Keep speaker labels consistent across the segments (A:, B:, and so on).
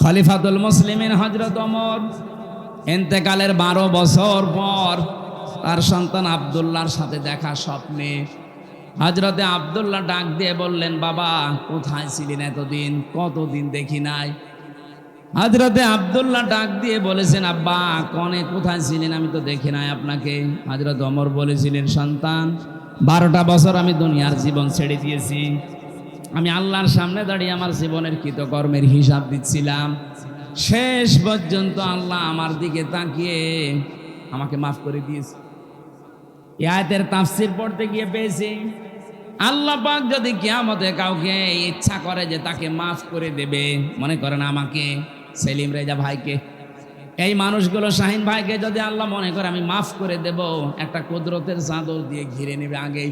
A: খলিফাতুল মুসলিমিন হযরত ওমর ইন্তেকালের 12 বছর পর তার সন্তান আব্দুল্লাহর সাথে দেখা স্বপ্নে হযরতে আব্দুল্লাহ ডাক দিয়ে বললেন, বাবা কোথায় ছিলেন এতদিন? কতদিন দেখি নাই। হযরতে আব্দুল্লাহ ডাক দিয়ে বলেছেন, আব্বা কনে কোথায় ছিলেন? আমি তো দেখি নাই আপনাকে। হযরত ওমর বলেছিলেন, সন্তান 12টা বছর আমি দুনিয়ার জীবন ছেড়ে দিয়েছি। আমি আল্লাহর সামনে দাঁড়িয়ে আমার জীবনের কৃতকর্মের হিসাব দিচ্ছিলাম। শেষ পর্যন্ত আল্লাহ আমার দিকে তাকিয়ে আমাকে মাফ করে দিয়েছে। এই আয়াতের তাফসীর পড়তে গিয়ে পেয়েছি, আল্লাহ পাক যদি কিয়ামতে কাউকে ইচ্ছা করে যে তাকে মাফ করে দেবে, মনে করেন আমাকে, সেলিম রেজা ভাইকে, এই মানুষগুলো শাহিন ভাইকে যদি আল্লাহ মনে করে আমি মাফ করে দেব, একটা কুদরতের চাদর দিয়ে ঘিরে নেবে। আগেই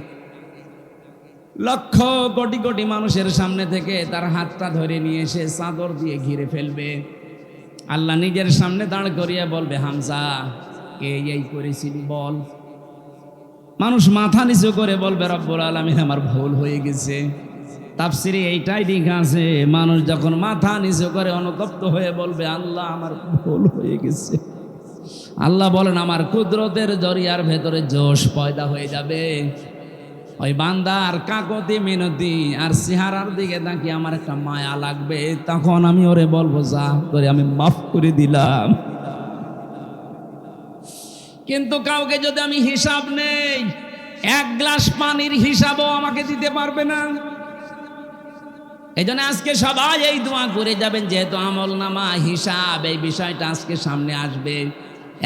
A: লক্ষ কোটি কোটি মানুষের সামনে থেকে তার হাতটা ধরে নিয়ে এসে চাদর দিয়ে ঘিরে ফেলবে। আল্লাহ নিজের সামনে দাঁড় করিয়ে বলবে, হামজা কে এই করেছিলি বল। মানুষ মাথা নিচু করে বলবে, রব্বুল আলামিন আমার ভুল হয়ে গেছে। তাফসিরে এইটাই লেখা আছে, মানুষ যখন মাথা নিচু করে অনুতপ্ত হয়ে বলবে, আল্লাহ আমার ভুল হয়ে গেছে, আল্লাহ বলেন আমার কুদরতের জরিয়ার ভেতরে জোশ পয়দা হয়ে যাবে। ওই বান্দার কাকতি মিনতি আর চেহারার দিকে তাকিয়ে আমার একটা মায়া লাগবে। তখন আমি ওরে বলবো, যা তোরে আমি মাফ করে দিলাম। কিন্তু কাউকে যদি আমি হিসাব নেই, এক গ্লাস পানির হিসাবও আমাকে দিতে পারবে না। এই জন্য আজকে সবাই এই দোয়া করে যাবেন, যেহেতু আমলনামা হিসাব এই বিষয়টা আজকে সামনে আসবে।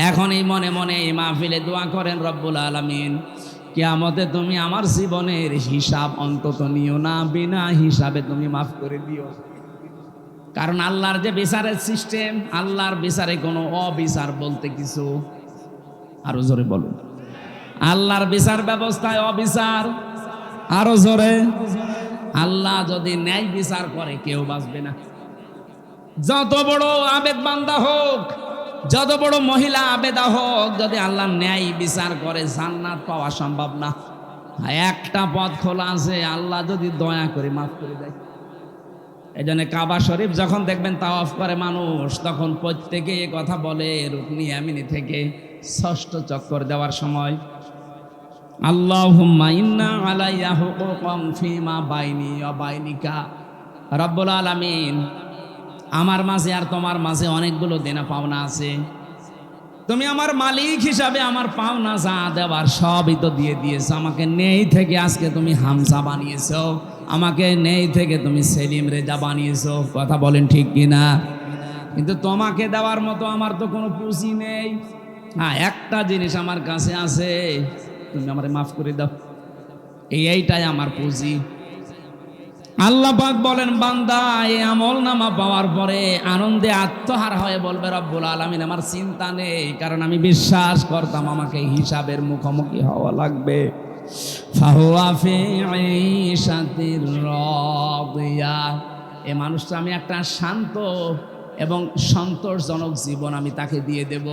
A: এখন এই মনে মনে এই মাহফিলে দোয়া করেন, রব্বুল আলামিন কিয়ামতে তুমি আমার জীবনের হিসাব অন্তত নিও না, বিনা হিসাবে তুমি মাফ করে দিও। কারণ আল্লাহর যে বিচারের সিস্টেম, আল্লাহর বিচারে কোনো অবিচার বলতে কিছু, আরো জোরে বলুন, আল্লাহর বিচার ব্যবস্থায় অবিচার, আরো জোরে, আল্লাহ যদি ন্যায় বিচার করে কেউ বাঁচবে না। যত বড় আবেদ বান্দা হোক, যত বড় মহিলা আবেদা হোক, যদি আল্লাহ ন্যায় বিচার করে জান্নাত পাওয়া সম্ভব না। একটা পথ খোলা আছে, আল্লাহ যদি দয়া করে মাফ করে দেয়। এই জন্য কাবা শরীফ যখন দেখবেন তাওয়াফ করে মানুষ, তখন প্রত্যেকে এ কথা বলে, রুকনি ইয়ামিনি থেকে 6ষ্ঠ চক্কর দেওয়ার সময়, আল্লাহুম্মা ইন্না আলাইয়া হুকুকান ফিমা বাইনি ওয়া বাইনিকা। রব্বুল আলামিন আমার মাঝে আর তোমার মাঝে অনেকগুলো দেনা পাওনা আছে। তুমি আমার মালিক হিসাবে আমার পাওনা যা দেওয়ার সবই তো দিয়ে দিয়েছো। আমাকে নেই থেকে আজকে তুমি হামজা বানিয়েছো, আমাকে নেই থেকে তুমি সেলিম রেজা বানিয়েছো। কথা বলেন ঠিক কিনা? কিন্তু তোমাকে দেওয়ার মতো আমার তো কোনো পুঁজি নেই। হ্যাঁ, একটা জিনিস আমার কাছে আছে, তুমি আমারে মাফ করে দাও, এইটাই আমার পুঁজি। আল্লাহ পাক বলেন, বান্দা এই আমলনামা পাওয়ার পরে আনন্দে আত্মহার হয়ে বলবে, রব্বুল আলামিন আমার চিন্তা নেই, কারণ আমি বিশ্বাস করতাম আমাকে হিসাবের মুখোমুখি হওয়া লাগবে। ফাহুয়া ফি ঈশাতির রাদিয়া। এই মানুষটা আমি একটা শান্ত এবং সন্তোষজনক জীবন আমি তাকে দিয়ে দেব।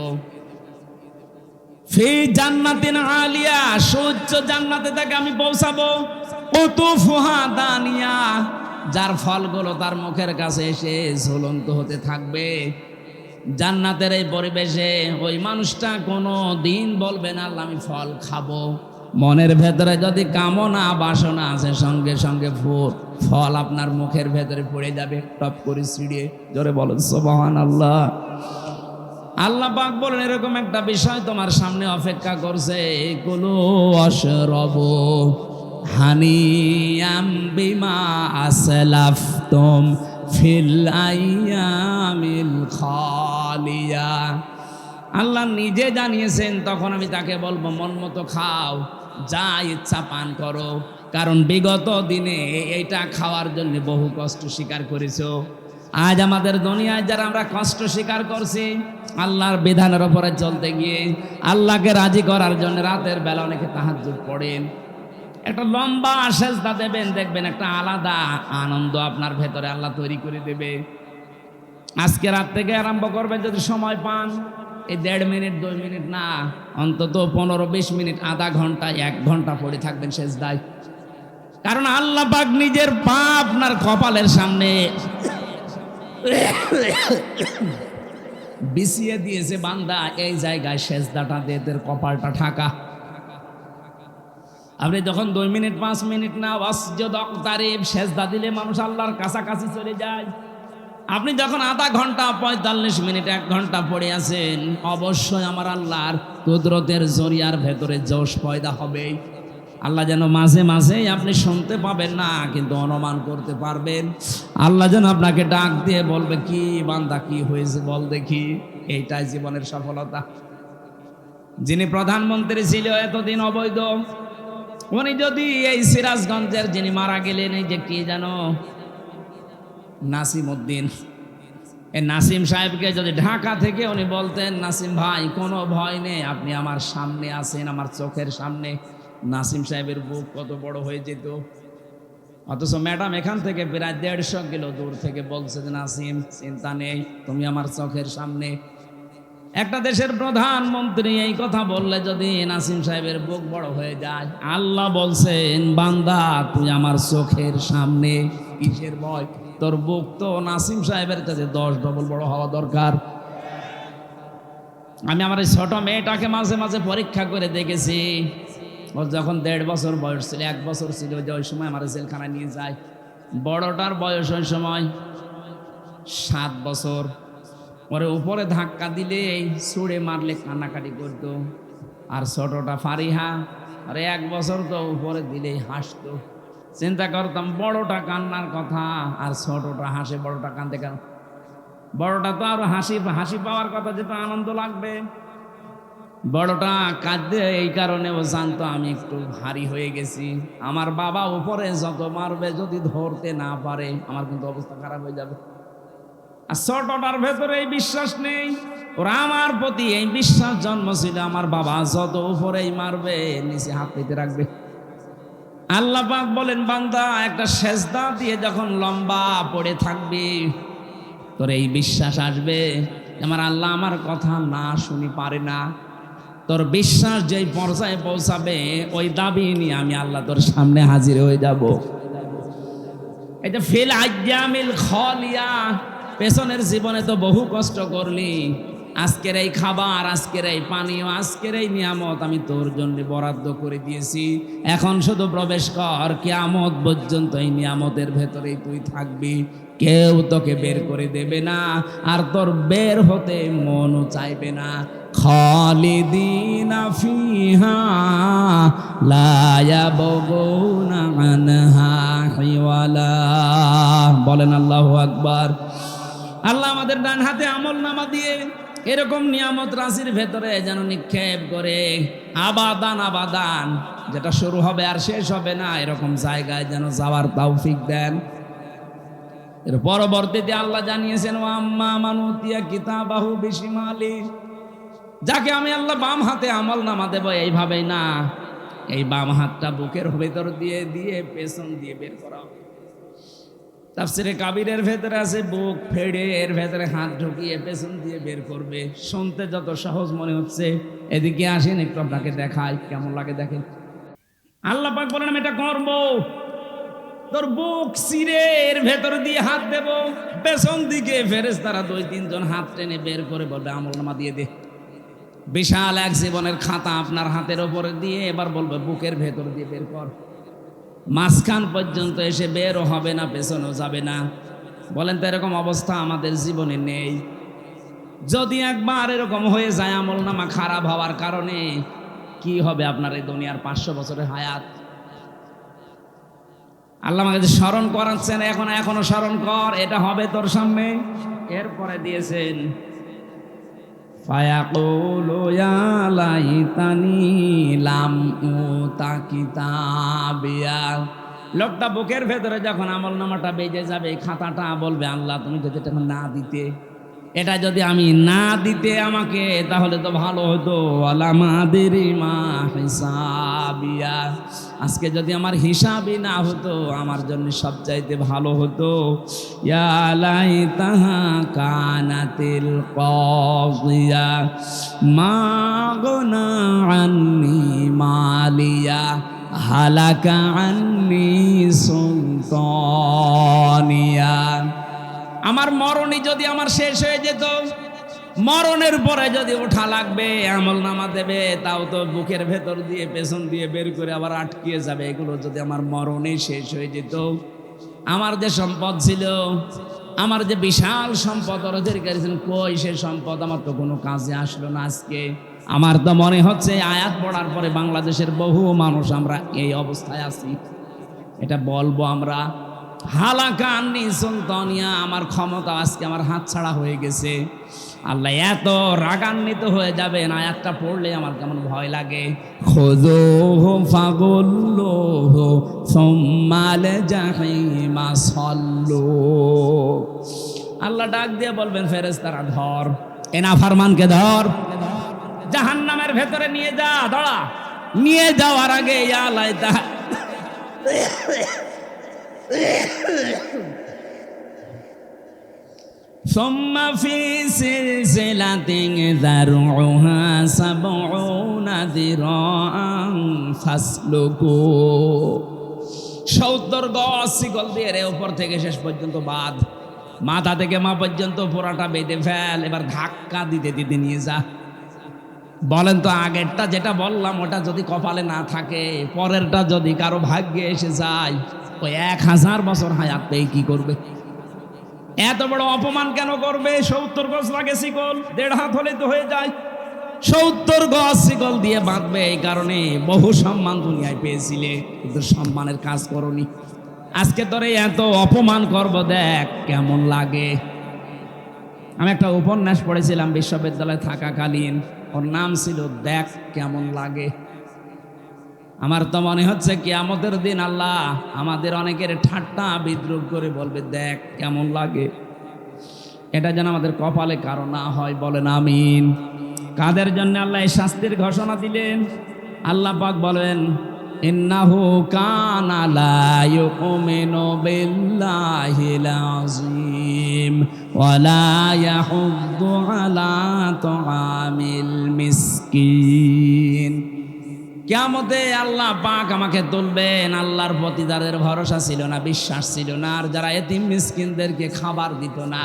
A: ফি জান্নাতিন আলিয়া, সূর্য জান্নাতে তাকে আমি পৌঁছাবো। কুতুফুহা দানিয়া, যার ফলগুলো তার মুখের কাছে এসে ঝুলন্ত হতে থাকবে। জান্নাতের এই পরিবেশে ওই মানুষটা কোনো দিন বলবে না আল্লাহ আমি ফল খাবো। মনের ভেতরে যদি কামনা বাসনা আছে, সঙ্গে সঙ্গে ফল আপনার মুখের ভেতরে পড়ে যাবে, টপ করে ছিঁড়িয়ে। জোরে বলেন সুবহানাল্লাহ। আল্লাহ পাক বলেন, এরকম একটা বিষয় তোমার সামনে অপেক্ষা করছে, কুলু ওয়াশরাবু হানিয়াম বিমা আসলাফতুম ফিল আইয়ামিল খালিয়া। আল্লাহ নিজে জানিয়েছেন, তখন আমি তাকে বলবো মন মতো খাও, যা ইচ্ছা পান করো, কারণ বিগত দিনে এইটা খাওয়ার জন্য বহু কষ্ট স্বীকার করেছো। আজ আমাদের দুনিয়ায় যারা আমরা কষ্ট স্বীকার করছি আল্লাহর বিধানের উপরে চলতে গিয়ে, আল্লাহকে রাজি করার জন্য রাতের বেলা অনেকে তাহাজ্জুদ পড়েন, একটা লম্বা সেজদা দেবেন, দেখবেন একটা আলাদা আনন্দ আপনার ভেতরে আল্লাহ তৈরি করে দেবে। আজকে রাত থেকে আরম্ভ করবেন, যদি সময় পান, এই 1.5 মিনিট 2 মিনিট না, অন্তত 15-20 মিনিট, আধা ঘন্টা 1 ঘন্টা পড়ে থাকবেন সেজদায়। কারণ আল্লাহ পাক নিজের পা আপনার কপালের সামনে বিছিয়ে দিয়েছে বান্দা এই জায়গায় সেজদাটা দিয়ে এদের কপালটা ঢাকা। আপনি যখন 2 মিনিট 5 মিনিট না ওয়াসজুদ ওয়াকতারিব সেজদা দিলে মানুষ আল্লাহর কাছাকাছি চলে যায়। আপনি যখন আধা ঘন্টা 45 মিনিট 1 ঘন্টা পড়ে আছেন, অবশ্যই আমার আল্লাহর কুদরতের জরিয়ার ভেতরে জোশ পয়দা হবে। আল্লাহ যেন মাঝে মাঝে আপনি শুনতে পাবেন না, কিন্তু অনুমান করতে পারবেন। আল্লাহ যেন আপনাকে ডাক দিয়ে বলবে, কি বান্দা কি হয়েছে বল দেখি। এইটাই জীবনের সফলতা। যিনি প্রধানমন্ত্রী ছিল এতদিন অবৈধ, উনি যদি এই সিরাজগঞ্জের যিনি মারা গেলেন, এই যে কি জানো নাসিম উদ্দিন, এই নাসিম সাহেবকে যদি ঢাকা থেকে উনি বলতেন, নাসিম ভাই কোনো ভয় নেই, আপনি আমার সামনে আছেন, আমার চোখের সামনে, নাসিম সাহেবের বুক কত বড় হয়ে যেত। অথচ ম্যাডাম এখান থেকে প্রায় 150 কিলো দূর থেকে বলছে যে নাসিম চিন্তা নেই, তুমি আমার চোখের সামনে। একটা দেশের প্রধানমন্ত্রী এই কথা বললে যদি নাসিম সাহেবের বুক বড় হয়ে যায়, আল্লাহ বলছেন বান্দা তুই আমার চোখের সামনে, কিসের ভয়? তোর বুক তো নাসিম সাহেবের কাছে 10 ডবল বড় হওয়া দরকার। আমি আমার এই ছোট মেয়েটাকে মাঝে মাঝে পরীক্ষা করে দেখেছি। ওর যখন 1.5 বছর বয়স ছিল, 1 বছর ছিল, যে ওই সময় আমার জেলখানায় নিয়ে যায়। বড়টার বয়স ওই সময় 7 বছর। ওরে উপরে ধাক্কা দিলে ছুঁড়ে মারলে কান্নাকাটি করতো। আর ছোটটা ফারিহা, আরে 1 বছর তো উপরে দিলেই হাসতো। চিন্তা করতাম বড়টা কান্নার কথা আর ছোটটা হাসে, বড়টা কান্দে কেন? বড়টা তো আর হাসি পাওয়ার কথা, যেটা আনন্দ লাগবে। বড়টা কাঁদে এই কারণে ও জানতো আমি একটু ভারী হয়ে গেছি। আমার বাবা উপরে যত মারবে যদি ধরতে না পারে আমার কিন্তু অবস্থা খারাপ হয়ে যাবে। আর ছোটটার ভেতরে এই বিশ্বাস নেই, ওরা আমার প্রতি এই বিশ্বাস জন্ম ছিল, আমার বাবা যত উপরেই মারবে নিচে হাত পেতে রাখবে। আল্লাহ পাক বলেন বান্দা একটা সেজদা দিয়ে যখন লম্বা পড়ে থাকবি, তোর এই বিশ্বাস আসবে আমার আল্লাহ আমার কথা না শুনি পারে না। তোর বিশ্বাস যেই পর্যায়ে পৌঁছাবে, ওই দাবি নিয়ে আমি আল্লাহ তোর সামনে হাজির হয়ে যাব। এটা ফিল আইয়ামিল খালিয়া, পেছনের জীবনে তো বহু কষ্ট করলি, আজকের এই খাবার, আজকের এই পানীয়, আজকের এই নিয়ামত আমি তোর জন্য বরাদ্দ করে দিয়েছি। এখন শুধু প্রবেশ কর, কিয়ামত পর্যন্ত এই নিয়ামতের ভেতরেই তুই থাকবি, কেউ তোকে বের করে দেবে না, আর তোর বের হতে মনও চাইবে না। খালিদিনা ফিহা লা ইয়াবগুনা আনহা হিওয়ালা। বলেন আল্লাহু আকবার। আল্লাহ আমাদের ডান হাতে আমলনামা দিয়ে এরকম নিয়ামত রাশির ভেতরে যেন নিক্ষেপ করে আবাদান আবাদান, যেটা শুরু হবে আর শেষ হবে না, এরকম জায়গায় যেন যাওয়ার তৌফিক দেন। এর পরবর্তীতে আল্লাহ জানিয়েছেন, ওয়া আম্মা মান উতিয়া কিতাবাহু বিশিমালি, যাকে আমি আল্লাহ বাম হাতে আমলনামা দেব, এইভাবেই না, এই বাম হাতটা বুকের ভেতর দিয়ে দিয়ে পেছন দিয়ে বের করা হবে। তাফসিরে কাবিরের ভেতরে আছে বুক ফেড়ে এর ভেতরে হাত ঢুকিয়ে পেছন দিয়ে বের করবে। শুনতে যত সহজ মনে হচ্ছে, এদিকে আসেন একটু আপনাকে দেখাই কেমন লাগে দেখেন। আল্লাহ পাক বলেন আমি এটা করব, তোর বুক চিরে এর ভেতর দিয়ে হাত দেব, পেছন দিকে ফেরেশতারা 2-3 জন হাত টেনে বের করে বলবে আমলনামা দিয়ে দে। বিশাল এক জীবনের খাতা আপনার হাতের ওপরে দিয়ে এবার বলবে বুকের ভেতর দিয়ে বের কর। মাঝখান পর্যন্ত এসে বেরও হবে না, পেছনেও যাবে না। বলেন তো এরকম অবস্থা আমাদের জীবনে নেই? যদি একবার এরকম হয়ে যায় আমলনামা খারাপ হওয়ার কারণে, কি হবে আপনার এই দুনিয়ার 500 বছরের হায়াত? আল্লাহ আমাকে স্মরণ করাচ্ছেন, এখনো স্মরণ কর, এটা হবে তোর সামনে। এরপরে দিয়েছেন ফায়াকুলু ইয়া লাইতানি লাম উতা কিতাবিয়া। লোকটা বুকের ভেতরে যখন আমলনামাটা বেজে যাবে, খাতাটা বলবে আল্লাহ তুমি যদি এটা না দিতে, এটা যদি আমি না দিতে আমাকে, তাহলে তো ভালো হতো। আলামাদিরি মা হিসাবিয়া, আজকে যদি আমার হিসাবই না হতো আমার জন্য সবচাইতে ভালো হতো। ইয়া লাইতাহা কানাতিল কাযিয়া মা গনা আন্নি মালিয়া হালাকা আন্নি সুলতানিয়া। আমার মরণই যদি আমার শেষ হয়ে যেত, মরণের পরে যদি ওঠা লাগবে, আমল নামা দেবে, তাও তো বুকের ভেতর দিয়ে পেছন দিয়ে বের করে আবার আটকিয়ে যাবে। এগুলো যদি আমার মরণেই শেষ হয়ে যেত, আমার যে সম্পদ ছিল, আমার যে বিশাল সম্পদ অর্জন করেছেন, কই সে সম্পদ আমার তো কোনো কাজে আসলো না আজকে। আমার তো মনে হচ্ছে আয়াত পড়ার পরে বাংলাদেশের বহু মানুষ আমরা এই অবস্থায় আছি। এটা বলবো আমরা, হালাকান্নি সুলতানিয়া, আমার ক্ষমতা আজকে আমার হাতছাড়া হয়ে গেছে। আল্লাহ এত রাগান্বিত হয়ে যাবেন, আয়াতটা পড়লে আমার কেমন ভয় লাগে। খুযূহু ফাগুল্লুহু সুম্মাল জাহিমা সাল্লু। আল্লাহ ডাক দিয়ে বলবেন, ফেরেশতারা ধর, এ নাফরমানকে ধর, জাহান্নামের ভেতরে নিয়ে যা। ধরা নিয়ে যাওয়ার আগে ইয়া লাইতা ثم في سلسلة ذرعها 70 ذراعا فاسلكوه। 70 গজ শিকল দিয়ে রে উপর থেকে শেষ পর্যন্ত বাঁধ, মাথা থেকে মা পর্যন্ত পুরাটা বেঁধে ফেল, এবার ধাক্কা দিতে দিতে নিয়ে যা। বলেন তো, আগেরটা যেটা বললাম ওটা যদি কপালে না থাকে, পরেরটা যদি কারো ভাগ্যে এসে যায়, ওই 1000 বছর হায়াত পেয়ে কি করবে? এত বড় অপমান কেন করবে? 70 গজ লাগে শিকল, 1.5 হাত হলে তো হয়ে যায়। 70 গজ শিকল দিয়ে বাঁধবে, এই কারণে বহু সম্মান দুনিয়ায় পেয়েছিলে, কিন্তু সম্মানের কাজ করনি। আজকে তোরে এত অপমান করব, দেখ কেমন লাগে। আমি একটা উপন্যাস পড়েছিলাম বিশ্ববিদ্যালয়ে থাকাকালীন, ওর নাম ছিল দেখ কেমন লাগে। আমার তো মনে হচ্ছে কিয়ামতের দিন আল্লাহ আমাদের অনেকের ঠাট্টা বিদ্রুপ করে বলবে, দেখ কেমন লাগে। এটা যেন আমাদের কপালে কারো না হয়, বলেন আমিন। কাদের জন্য আল্লাহ এই শাস্তির ঘোষণা দিলেন? আল্লাহ পাক বলেন, ইন্নাহু কানা লা ইউমিনু বিল্লাহিল আযীম ওয়া লা ইয়াহুদ্দু আলা তুআমিল মিসকিন। কিয়ামতে আল্লাহ পাক আমাকে তুলবেন, আল্লাহর প্রতি যাদের ভরসা ছিল না, বিশ্বাস ছিল না, আর যারা এতিম মিসকিনদেরকে খাবার দিত না,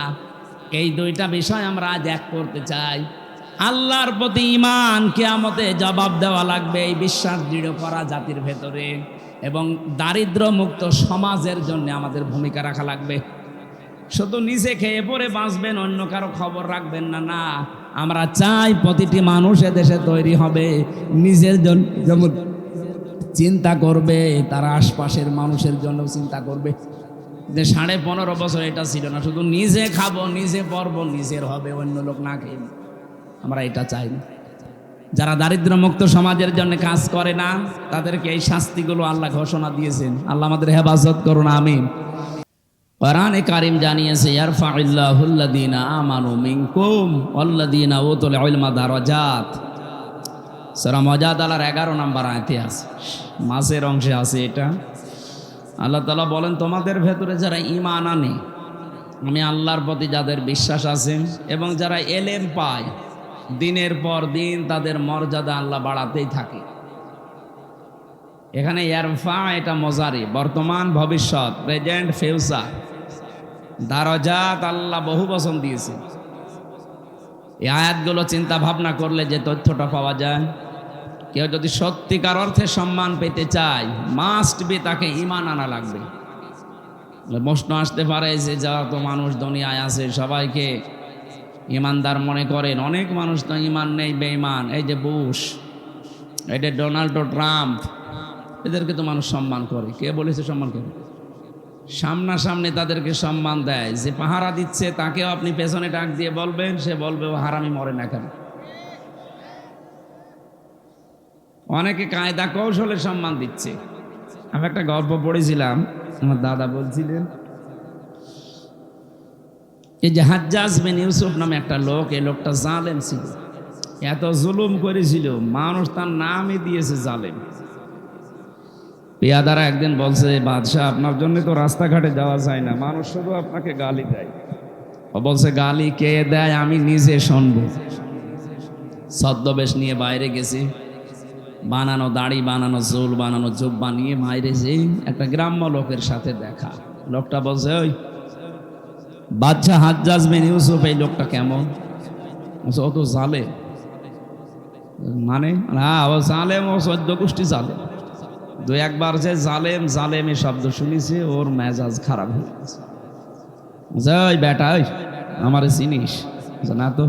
A: এই দুইটা বিষয় আমরা আজ এক করতে চাই। আল্লাহর প্রতি ঈমান, কিয়ামতে জবাব দেওয়া লাগবে, এই বিশ্বাস দৃঢ় করা জাতির ভেতরে, এবং দারিদ্র মুক্ত সমাজের জন্য আমাদের ভূমিকা রাখা লাগবে। শুধু নিজে খেয়ে পরে বাঁচবেন, অন্য কারো খবর রাখবেন না। না, আমরা চাই প্রতিটি মানুষ এদেশে তৈরি হবে, নিজের জন্য যেমন চিন্তা করবে, তার আশপাশের মানুষের জন্য চিন্তা করবে। যে 15.5 বছর এটা ছিল না, শুধু নিজে খাবো, নিজে পরবো, নিজের হবে, অন্য লোক না খেয়ে। আমরা এটা চাই না। যারা দারিদ্র মুক্ত সমাজের জন্য কাজ করে না, তাদেরকে এই শাস্তিগুলো আল্লাহ ঘোষণা দিয়েছেন। আল্লাহ আমাদের হেফাজত করুন, আমিন। কোরআনে কারীম জানিয়েছে, ইয়ারফাউল্লাহুল্লাযীনা আমানু মিনকুম ওয়াল্লাযীনা উতুল ইলমা দারাজাত। সূরা মুজাদালার 11 নম্বর আয়াতে আছে, মাসের অংশে আছে এটা। আল্লাহ তাআলা বলেন, তোমাদের ভেতরে যারা ঈমান আনে, আমি আল্লাহর প্রতি যাদের বিশ্বাস আছে এবং যারা এলেম পায়, দিনের পর দিন তাদের মর্যাদা আল্লাহ বাড়াতেই থাকে। এখানে ইয়ারফা এটা মজারি, বর্তমান ভবিষ্যৎ, প্রেজেন্ট ফিউচার। দারাজাত আল্লাহ বহু বচন দিয়েছে। এই আয়াতগুলো চিন্তা ভাবনা করলে যে তথ্যটা পাওয়া যায়, কেউ যদি সত্যিকার অর্থে সম্মান পেতে চায়, মাস্ট বি তাকে ঈমান আনা লাগবে। প্রশ্ন আসতে পারে যে যত মানুষ দুনিয়ায় আছে সবাইকে ঈমানদার মনে করেন, অনেক মানুষ তো ঈমান নেই, বেঈমান। এই যে বুশ, এই যে ডোনাল্ড ট্রাম্প, এদেরকে তো মানুষ সম্মান করে। কে বলেছে সম্মান করে? সামনাসামনি তাদেরকে সম্মান দেয়। যে পাহারা দিচ্ছে তাকেও আপনি পেছনে ডাক দিয়ে বলবেন, সে বলবে ও হারামি মরে না কেন। অনেকে কায়দা কৌশলে সম্মান দিচ্ছে। আমি একটা গল্প পড়েছিলাম, আমার দাদা বলছিলেন, এই যে হাজ্জাজ বিন ইউসুফ নামে একটা লোক, এই লোকটা জালেম ছিল, এত জুলুম করেছিল, মানুষ তার নামই দিয়েছে জালেম। পেয়াদারা একদিন বলছে, বাদশাহ আপনার জন্য তো রাস্তাঘাটে যাওয়া যায় না, মানুষ শুধু আপনাকে গালি দেয়। ও বলছে, গালি কে দেয় আমি নিজে শুনবো। ছদ্মবেশ নিয়ে বাইরে গেছি, বানানো দাড়ি, বানানো চুল, বানানো জুব্বা নিয়ে বাইরে যে একটা গ্রাম্য লোকের সাথে দেখা। লোকটা বলছে, ওই বাদশাহ হাজ্জাজ বিন ইউসুফ এই লোকটা কেমন? ও তো জালেম। মানে না, ও জালেম, ও 14 গোষ্ঠী জালেম। দু একবার যে জালেম জালেম এই শব্দ শুনেছে, ওর মেজাজ খারাপ হয়ে গেছে। ওই বেটা, ওই আমার চিনিস? না তো।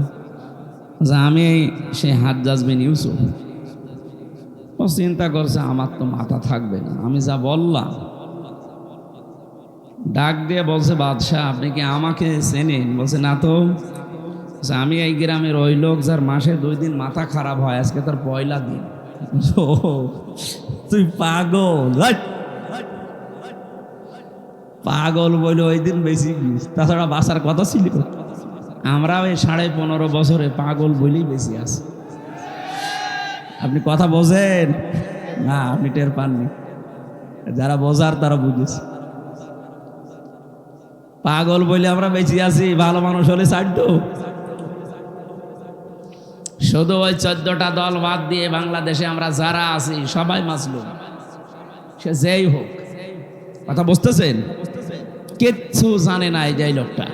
A: আমি সে হাজ্জাজ বিন ইউসুফ। ও চিন্তা করছে আমার তো মাথা থাকবে না, আমি যা বললাম। ডাক দিয়ে বলছে, বাদশাহ আপনি কি আমাকে চেনেন? বলছে না তো। আমি এই গ্রামের ওই লোক যার মাসে 2 দিন মাথা খারাপ হয়, আজকে তার পয়লা দিন। তুই পাগল, পাগল বলে ওই দিন বেশি গিস, তাছাড়া বাসার কথা ছিল। আমরা ওই 15.5 বছরে পাগল বলেই বেশি আছে। আপনি কথা বোঝেন না? আপনি টের পাননি, যারা বোঝার তারা বুঝেছে। পাগল বলে আমরা বেঁচে আছি, ভালো মানুষ হলে ছাড়তো। শুধু ওই 14টা দল বাদ দিয়ে বাংলাদেশে আমরা যারা আছি সবাই মাসলুম, সে যেই হোক। কথা বুঝতেছেন? কিচ্ছু জানে না এই যে লোকটা।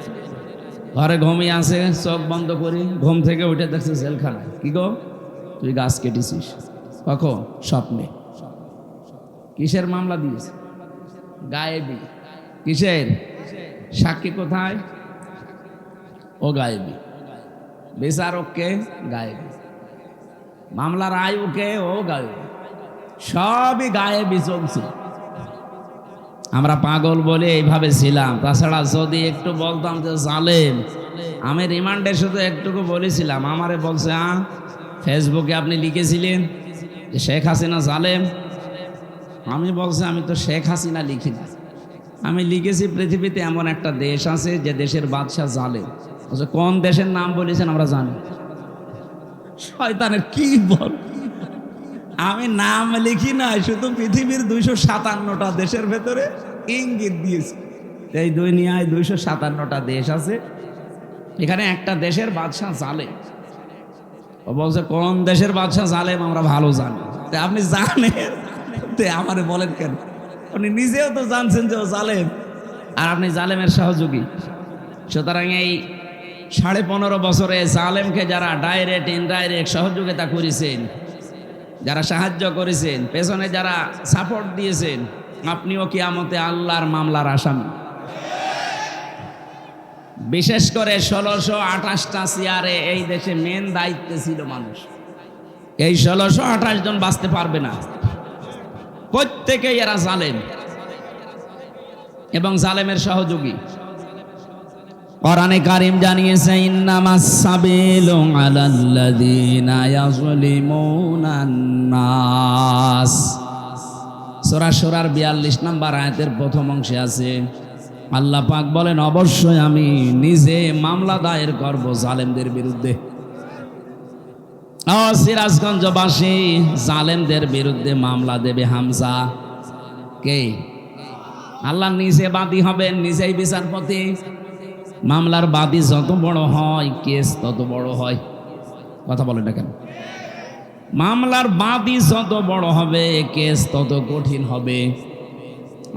A: ঘরে ঘুমিয়ে আছে, চোখ বন্ধ করি, ঘুম থেকে উঠে দেখছে জেলখানায়। কি গো, তুই গাছ কেটেছিস? কখন? স্বপ্নে। কিসের মামলা দিয়েছে? গায়েবী। কিসের? সাক্ষী কোথায়? ও গায়েবী। বিচারক কে? গায়েবী। মামলার আয়ু কে? ও গায়েবী। সবই গায়েবী চলছে। আমরা পাগল বলে এইভাবে ছিলাম। তাছাড়া যদি একটু বলতাম যে জালেম, আমি রিমান্ডে শুধু একটুকু বলেছিলাম, আমারে বলছে ফেসবুকে আপনি লিখেছিলেন যে শেখ হাসিনা জালেম। আমি বলছি আমি তো শেখ হাসিনা লিখি না, আমি লিখেছি পৃথিবীতে এমন একটা দেশ আছে যে দেশের বাদশাহ জালেম। কোন দেশের নাম বলেছেন আমরা জানি। শয়তানের কি বল, আমি নাম লিখি নাই, শুধু পৃথিবীর 257টা দেশের ভেতরে ইঙ্গিত দিয়েছি। এই দুনিয়ায় 257টা দেশ আছে, এখানে একটা দেশের বাদশাহ জালেম। ও বলছে কোন দেশের বাদশাহ জালেম আমরা ভালো জানি। আপনি জানেন আমারে বলেন কেন? আপনি নিজেও তো জানছেন যে ও জালেম, আর আপনি জালেমের সহযোগী। সুতরাং এই 15.5 বছরে জালেমকে যারা ডাইরেক্ট ইনডাইরেক্ট সহযোগিতা করেছেন, যারা সাহায্য করেছেন, পেছনে যারা সাপোর্ট দিয়েছেন, আপনিও কিয়ামতে আল্লাহর মামলার আসামি। বিশেষ করে 1628টা চেয়ারে এই দেশে মেন দায়িত্বে ছিল মানুষ। এই 1628 জন বাঁচতে পারবে না, প্রত্যেকেই এরা জালেম এবং জালেমের সহযোগী। কোরআনে কারীম জানিয়েছে, ইন্নামাস সাবিলু আলাল্লাযীনা ইয়াযলিমুনান নাস। সূরা শুরার 42 নম্বর আয়াতের প্রথম অংশে আছে, আল্লাহ পাক বলেন অবশ্যই আমি নিজে মামলা দায়ের করব জালেমদের বিরুদ্ধে। সিরাজগঞ্জবাসী, জালেমদের বিরুদ্ধে মামলা দেবে হামজা। কে? আল্লাহ নিজে বাদী হবেন, নিজেই বিচারপতি। মামলার বাদী যত বড় হয়, কেস তত বড় হয়। কথা বলেন না কেন? মামলার বাদী যত বড় হবে, কেস তত কঠিন হবে।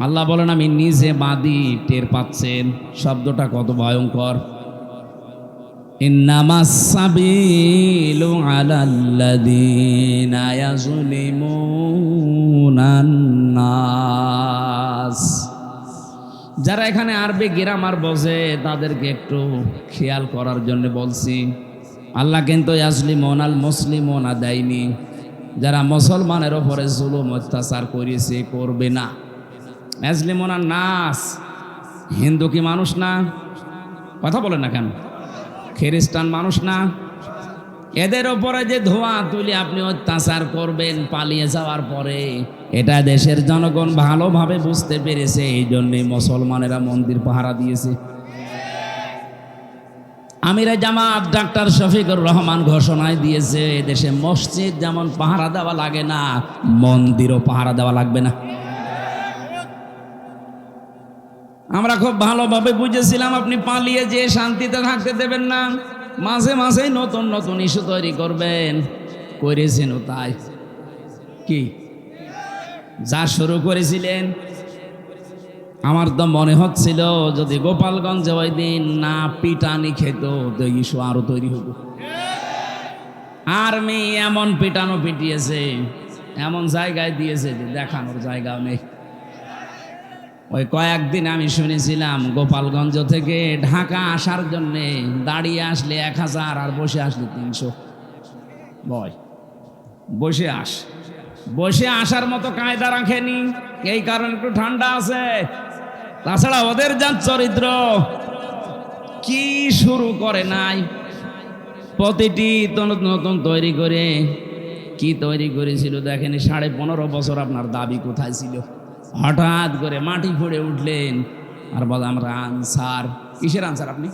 A: আল্লাহ বলেন আমি নিজে বাদী। টের পাচ্ছেন শব্দটা কত ভয়ঙ্কর? ইন্নামাস সাবিলু আলাল্লাযীনা ইয়াযলিমুনান নাস। যারা এখানে আরবি গ্রামার বোঝে তাদেরকে একটু খেয়াল করার জন্য বলছি। আল্লাহ কিন্তু ইয়াজলিমুনাল মুসলিমুনা দেয়নি। যারা মুসলমানের ওপরে জুলুম অত্যাচার করেছে, করবে না। ইয়াজলিমুনান নাস, হিন্দু কি মানুষ না? কথা বলেন না কেন? খ্রিস্টান মানুষ না? এদের ওপরে যে ধোঁয়া তুলে আপনি অত্যাচার করবেন পালিয়ে যাওয়ার পরে, এটা দেশের জনগণ ভালোভাবে বুঝতে পেরেছে। এই জন্যই মুসলমানেরা মন্দির পাহারা দিয়েছে। আমিরে জামাত ডাক্তার শফিকুর রহমান ঘোষণায় দিয়েছে, দেশে মসজিদ যেমন পাহারা দেওয়া লাগে না, মন্দিরও পাহারা দেওয়া লাগবে না। আমরা খুব ভালোভাবে বুঝেছিলাম আপনি পালিয়ে যে শান্তিতে থাকতে দেবেন না, মাঝে মাঝেই নতুন নতুন ইস্যু তৈরি করবেন। করেছেন তাই কি? যা শুরু করেছিলেন আমার তো মনে হচ্ছিল যদি গোপালগঞ্জে ওই দিন না পিটানি খেত তো ইস্যু আরো তৈরি হতো। আর্মি এমন পিটানো পিটিয়েছে, এমন জায়গায় দিয়েছে যে দেখানোর জায়গাও নেই। ওই কয়েকদিন আমি শুনেছিলাম গোপালগঞ্জ থেকে ঢাকা আসার জন্যে দাঁড়িয়ে আসলে 1000 আর বসে আসলে 300। বয় বসে আসার মতো কায়দা রাখেনি, এই কারণে একটু ঠান্ডা আছে। তাছাড়া ওদের যা চরিত্র, কি শুরু করে নাই, প্রতিটি নতুন তৈরি করে কি তৈরি করেছিল দেখেনি। 15.5 বছর আপনার দাবি কোথায় ছিল? হঠাৎ করে মাটি ফুঁড়ে উঠলেন আর বলে আমরা আনসার। কিসের আনসার? আপনি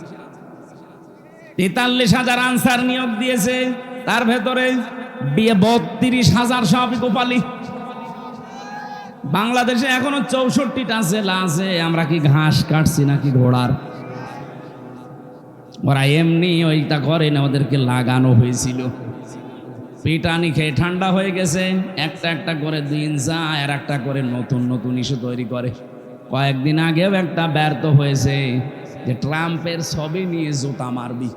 A: 43,000 আনসার নিয়োগ দিয়েছে, তার ভেতরে 32,000 সব গোপালী। বাংলাদেশে এখনো 64টা জেলা আছে, আমরা কি ঘাস কাটছি নাকি ঘোড়ার? ওরা এমনি ওইটা করে না, ওদেরকে লাগানো হয়েছিল। পিটানি খেয়ে ঠান্ডা হয়ে গেছে, একটা একটা করে দিন যায় আর একটা করে নতুন ইস্যু তৈরি করে। কয়েকদিন আগেও একটা ব্যর্থ হয়েছে যে ট্রাম্পের ছবি নিয়ে জুতা মারবি,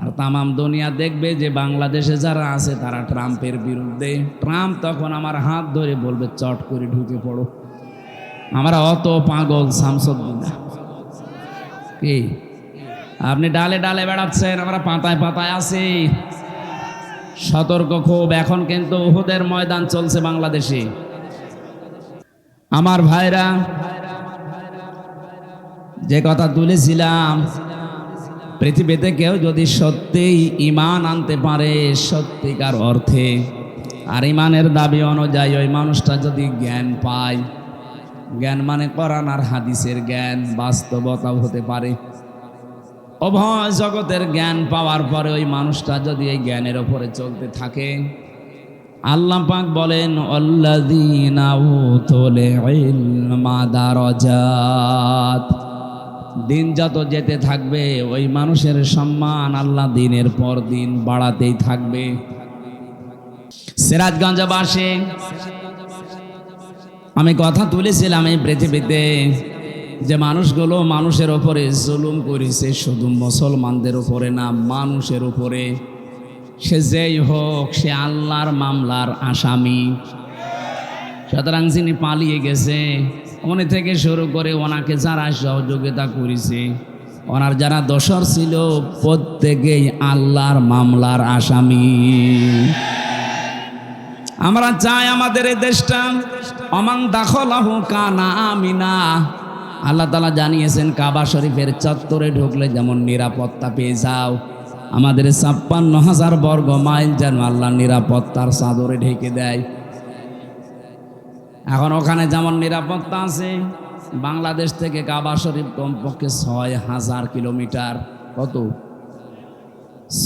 A: আর তামাম দুনিয়া দেখবে যে বাংলাদেশে যারা আছে তারা ট্রাম্পের বিরুদ্ধে। ট্রাম্প তখন আমার হাত ধরে বলবে চট করে ঢুকে পড়ো। আমরা অত পাগল শামসুদ্দিন না। কি আপনি ডালে ডালে বেড়াচ্ছেন, আমরা পাতায় পাতায় আছি। সতর্ক খুব। এখন কিন্তু উহুদের ময়দান চলছে বাংলাদেশে। আমার ভাইরা, যে কথা তুলেছিলাম, পৃথিবীতে কেউ যদি সত্যিই ঈমান আনতে পারে সত্যিকার অর্থে, আর ঈমানের দাবি অনুযায়ী ওই মানুষটা যদি জ্ঞান পায়, জ্ঞান মানে কোরআন আর হাদিসের জ্ঞান, বাস্তবতাও হতে পারে, উভয় জগতের জ্ঞান পাওয়ার পরে ওই মানুষটা যদি এই জ্ঞানের ওপরে চলতে থাকে, আল্লাহ পাক বলেন আল্লাযীনা উতুল ইলমা দারাজাত। দিন যত যেতে থাকবে ওই মানুষের সম্মান আল্লাহ দিনের পর দিন বাড়াতেই থাকবে। সিরাজগঞ্জবাসী, আমি কথা তুলেছিলাম এই পৃথিবীতে যে মানুষগুলো মানুষের ওপরে জুলুম করেছে, শুধু মুসলমানদের উপরে না, মানুষের উপরে। সে যেই হোক, সে আল্লাহর মামলার আসামি। সুতরাং যিনি পালিয়ে গেছে উনি থেকে শুরু করে ওনাকে যারা সহযোগিতা করেছে, ওনার যারা দোসর ছিল, প্রত্যেকেই আল্লাহর মামলার আসামি। আমরা চাই আমাদের এই দেশটা অমান দাখলাহু কানা আমিনা। আল্লাহ তাআলা জানিয়েছেন কাবা শরীফের চত্বরে ঢুকলে যেমন নিরাপত্তা পেয়ে যাও, আমাদের 56,000 বর্গ মাইল যেন আল্লাহ নিরাপত্তার চাদরে ঢেকে দেয়। এখন ওখানে যেমন নিরাপত্তা আছে, বাংলাদেশ থেকে কাবা শরীফ কমপক্ষে 6,000 কিলোমিটার। কত?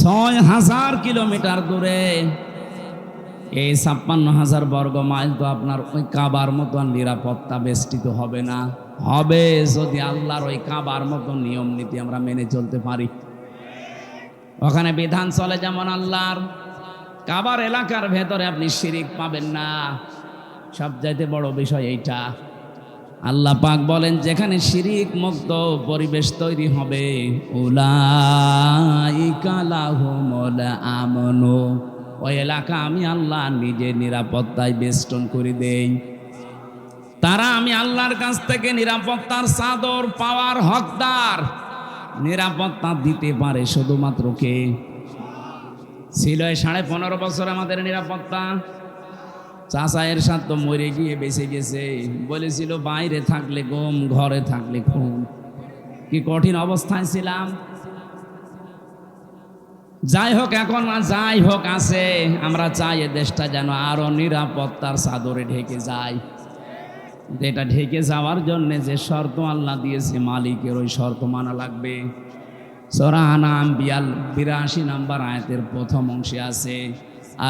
A: 6,000 কিলোমিটার দূরে। এই 56,000 বর্গ মাইল তো আপনার ওই কাবার মতো নিরাপত্তা বেষ্টিত হবে না। হবে যদি আল্লাহর ওই কাবার মতো নিয়ম নীতি আমরা মেনে চলতে পারি। ওখানে বিধান চলে যেমন আল্লাহর। কাবার এলাকার ভেতরে আপনি শিরিক পাবেন না। সবচাইতে বড় বিষয় এইটা। আল্লাহ পাক বলেন যেখানে শিরিক মুক্ত পরিবেশ তৈরি হবে, উলাইকা লাহুমুল আমনু, ওই এলাকা আমি আল্লাহ নিজে নিরাপত্তায় বেষ্টন করে দেই। তারা আমি আল্লাহর কাছ থেকে নিরাপত্তার চাদর পাওয়ার হকদার। নিরাপত্তা দিতে পারে শুধুমাত্র কে? ছিল 15.5 বছর আমাদের নিরাপত্তা। চাচা এরশাদ তো মরে গিয়ে বেঁচে গেছে, বলেছিল বাইরে থাকলে গম, ঘরে থাকলে খুন। কি কঠিন অবস্থায় ছিলাম। যাই হোক, এখন যাই হোক আছে, আমরা চাই এ দেশটা যেন আরো নিরাপত্তার চাদরে ঢেকে যায়। এটা ঢেকে যাওয়ার জন্য যে শর্ত আল্লাহ দিয়েছে, মালিকের ওই শর্ত মানা লাগবে। সূরা আনাম 82 নম্বর আয়াতের প্রথম অংশে আছে,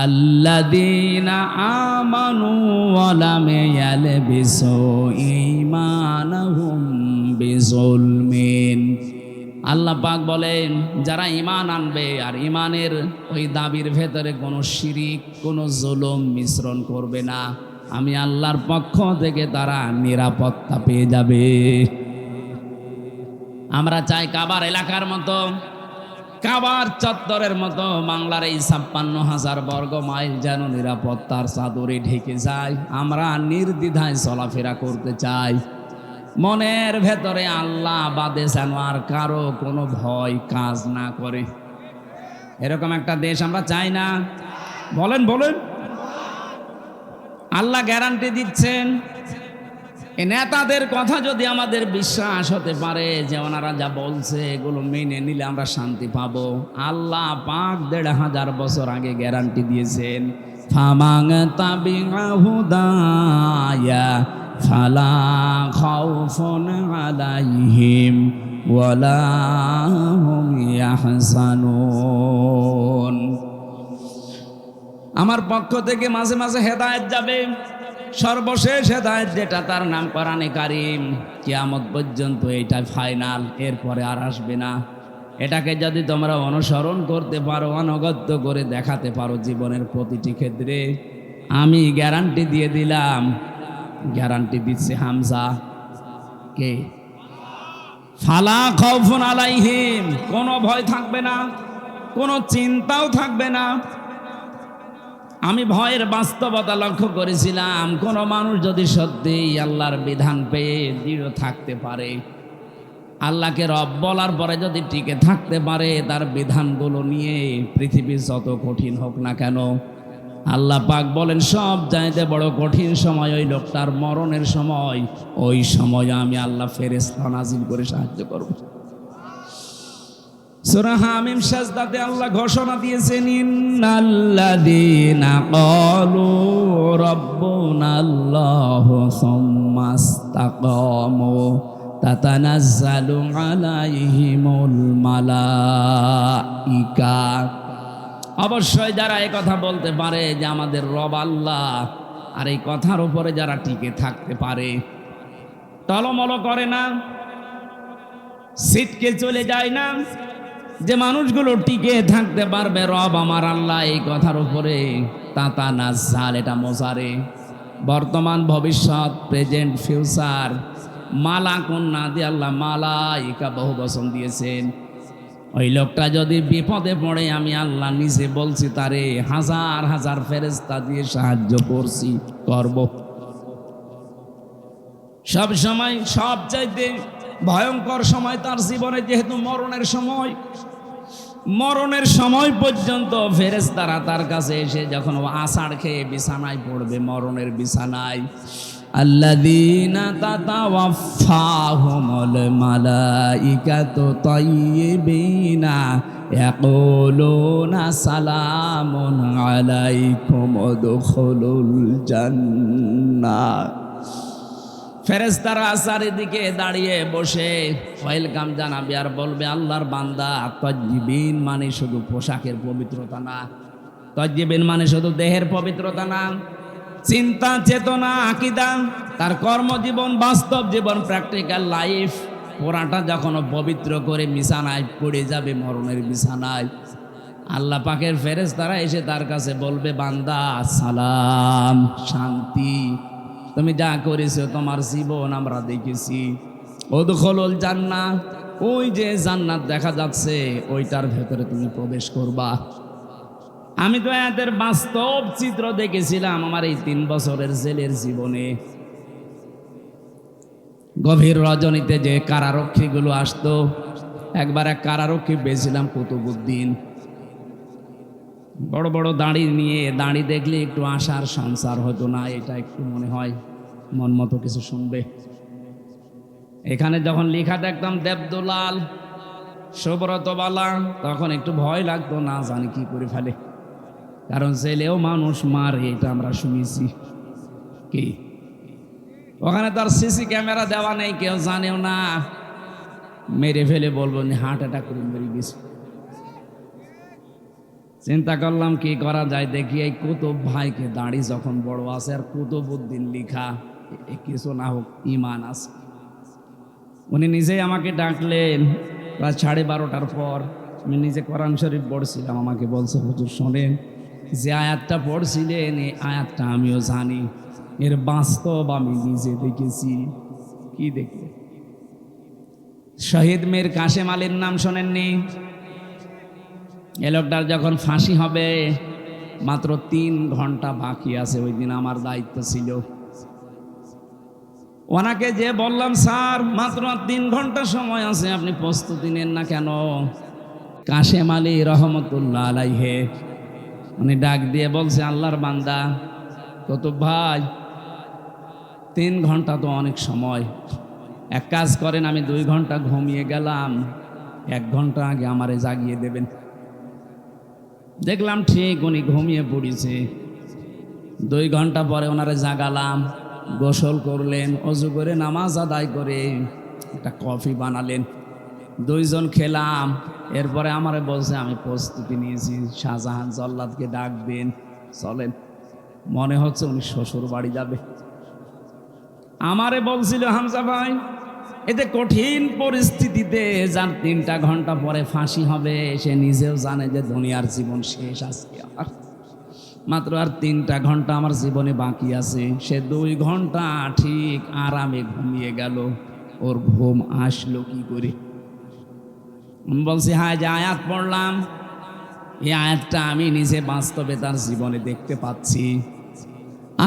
A: আল্লাযীনা আমানু ওয়া লাম ইয়ালবিসু ঈমানাহুম বিযুলমিন। আল্লাহ পাক বলেন যারা ঈমান আনবে আর ঈমানের ওই দাবির ভেতরে কোনো শিরিক, কোনো জুলুম মিশ্রণ করবে না, আমি আল্লাহর পক্ষ থেকে তারা নিরাপত্তা পেয়ে যাবে। আমরা চাই কাবার এলাকার মতো, কাবার চত্বরের মতো বাংলার এই 56,000 বর্গ মাইল যেন নিরাপত্তার চাদরে ঢেকে যায়। আমরা নির্দ্বিধায় চলাফেরা করতে চাই। মনের ভেতরে আল্লাহ বাদে যেন আর কারো কোনো ভয় কাজ না করে। এরকম একটা দেশ আমরা চাই না? বলেন বলেন। আল্লাহ গ্যারান্টি দিচ্ছেন। এই নেতাদের কথা যদি আমাদের বিশ্বাস হতে পারে যে ওনারা যা বলছে এগুলো মেনে নিলে আমরা শান্তি পাবো, আল্লাহ পাক 1,500 বছর আগে গ্যারান্টি দিয়েছেন, ফামাং তাবিআ হুদায়া ফালা খাউফুন আলাইহিম ওয়ালা হুম ইয়াহজানুন। আমার পক্ষ থেকে মাঝে মাঝে হেদায়েত যাবে, সর্বশেষ হেদায়েত যেটা তার নাম কোরআনে কারীম, কিয়ামত পর্যন্ত এইটাই ফাইনাল, এরপরে আর আসবে না। এটাকে যদি তোমরা অনুসরণ করতে পারো, অনুগত্য করে দেখাতে পারো জীবনের প্রতিটি ক্ষেত্রে, আমি গ্যারান্টি দিয়ে দিলাম। গ্যারান্টি দিচ্ছে হামজা কে, ফালা খাউফুন আলাইহিম, কোনো ভয় থাকবে না, কোনো চিন্তাও থাকবে না। আমি ভয়ের বাস্তবতা লক্ষ্য করেছিলাম, কোন মানুষ যদি সত্যিই আল্লাহর বিধান পেয়ে দৃঢ় থাকতে পারে, আল্লাহকে রব বলার পরে যদি টিকে থাকতে পারে তার বিধানগুলো নিয়ে, পৃথিবী যত কঠিন হোক না কেন, আল্লাহ পাক বলেন সব চাইতে বড় কঠিন সময় ওই লোকটার মরণের সময়। ওই সময় আমি আল্লাহ ফেরেশতা নাজিল করে সাহায্য করব। সূরা হামিম সাজদাতে আল্লাহ ঘোষণা দিয়েছেন, ইন্নাল্লাযীনা ক্বালু রাব্বুনাল্লাহু সুম্মা ইসতাকামু তাতানাজ্জালু আলাইহিমুল মালাইকা। অবশ্যই যারা এই কথা বলতে পারে যে আমাদের রব আল্লাহ, আর এই কথার উপরে যারা টিকে থাকতে পারে, টলমল করে না, ছিটকে চলে যায় না, যে মানুষগুলো টিকে থাকতে পারবে রব আমার আল্লাহ এই কথার উপরে, তাতানাজ্জাল, এটা মোজারে, বর্তমান ভবিষ্যৎ প্রেজেন্ট ফিউচার, মালাকুন না দিয়ে আল্লাহ মালাইকা বহু বচন দিয়েছেন। ওই লোকটা যদি বিপদে পড়ে আমি আল্লাহ নিজে বলছি তারে হাজার হাজার ফেরেশতা দিয়ে সাহায্য করছি, করব। সব সময় সবচাইতে ভয়ঙ্কর সময় তার জীবনে যেহেতু মরণের সময়, মরণের সময় পর্যন্ত ফেরেশতারা তার কাছে এসে যখন ও আষাঢ় খেয়ে বিছানায় পড়বে, মরণের বিছানায়, আল্লাযীনা তাতাওয়াফাহুমুল মালাইকাতু তাইয়্যিবিনা ইয়াকুলুনা সালামুন আলাইকুম উদখুলুল জান্নাহ। ফেরেশতারা চারিদিকে দাঁড়িয়ে বসে ওয়েলকাম জানাবে আর বলবে, আল্লাহর বান্দা, তাইয়্যিবিন মানে শুধু পোশাকের পবিত্রতা না, তাইয়্যিবিন মানে শুধু দেহের পবিত্রতা না, চিন্তা চেতনা আকীদা, তার কর্মজীবন, বাস্তব জীবন, প্র্যাকটিক্যাল লাইফ, পুরাটা যখন পবিত্র করে বিছানায় পড়ে যাবে, মরণের বিছানায়, আল্লাহ পাকের ফেরেশতারা এসে তার কাছে বলবে, বান্দা সালাম, শান্তি, তুমি যা করেছো তোমার জীবন আমরা দেখেছি, উদখুলুল জান্নাহ, ওই যে জান্নাত দেখা যাচ্ছে ওইটার ভেতরে তুমি প্রবেশ করবা। আমি তো এদের বাস্তব চিত্র দেখেছিলাম আমার এই 3 বছরের জেলের জীবনে। গভীর রজনীতে যে কারারক্ষীগুলো আসতো, একবার এক কারারক্ষী পেয়েছিলাম কুতুবউদ্দিন, বড় বড় দাড়ি নিয়ে, দাড়ি দেখলে একটু আশার সঞ্চার হতো না, এটা একটু মনে হয় মন মতো কিছু শুনবে। এখানে যখন লেখা দেখতাম দেবদুলাল সুব্রতবালা, তখন একটু ভয় লাগতো, না জানি কি করে ফেলে, কারণ ছেলেও মানুষ মারে, এটা আমরা শুনেছি। কি ওখানে তার সিসি ক্যামেরা দেওয়া নেই, কেউ জানেও না, মেরে ফেলে বলবো হার্ট অ্যাটাক করে মেরে গেছে। চিন্তা করলাম কি করা যায়, দেখি এই কুতুব ভাইকে দাড়ি যখন বড় আছে আর কুতুবউদ্দিন লিখা, কিছু না হোক ইমান আছে। উনি নিজেই আমাকে ডাকলেন প্রায় 12:30টার পর, আমি নিজে কোরআন শরীফ পড়ছিলাম, আমাকে বলছে, হুজুর শোনেন, যে আয়াতটা পড়ছিলেন এই আয়াতটা আমিও জানি, এর বাস্তব আমি নিজে দেখেছি। কি দেখলে? শহীদ মীর কাশেম আলীর নাম শোনেননি? এ লোকটার যখন ফাঁসি হবে মাত্র 3 ঘন্টা বাকি আছে, ওই দিন আমার দায়িত্ব ছিল। ওনাকে যে বললাম, স্যার মাত্র 3 ঘন্টা সময় আছে, আপনি প্রস্তুতি নেন না কেন? কাশেম আলী রহমতুল্লাহ আলাইহে উনি ডাক দিয়ে বলছে, আল্লাহর বান্দা কুতুব ভাই, 3 ঘন্টা তো অনেক সময়, এক কাজ করেন, আমি 2 ঘন্টা ঘুমিয়ে গেলাম, 1 ঘন্টা আগে আমারে জাগিয়ে দেবেন। দেখলাম ঠিক উনি ঘুমিয়ে পড়েছে। 2 ঘন্টা পরে ওনারে জাগালাম, গোসল করলেন, অজু করে নামাজ আদায় করে একটা কফি বানালেন, 2 জন খেলাম। এরপরে আমারে বলছে, আমি প্রস্তুতি নিয়েছি, শাহজাহান জল্লাদকে ডাকবেন, চলেন। মনে হচ্ছে উনি শ্বশুর বাড়ি যাবে। আমারে বলছিল, হামজা ভাই, এতে কঠিন পরিস্থিতিতে যার 3টা ঘন্টা পরে ফাঁসি হবে, সে নিজেও জানে যে দুনিয়ার জীবন শেষ আজকে আমার, মাত্র আর 3টা ঘন্টা আমার জীবনে বাকি আছে। সে 2 ঘন্টা ঠিক আরামে ঘুমিয়ে গেল, ওর ঘুম আসলো কি করে? আমি বলছি, হ্যাঁ, যে আয়াত পড়লাম, এই আয়াতটা আমি নিজে বাস্তবে তার জীবনে দেখতে পাচ্ছি।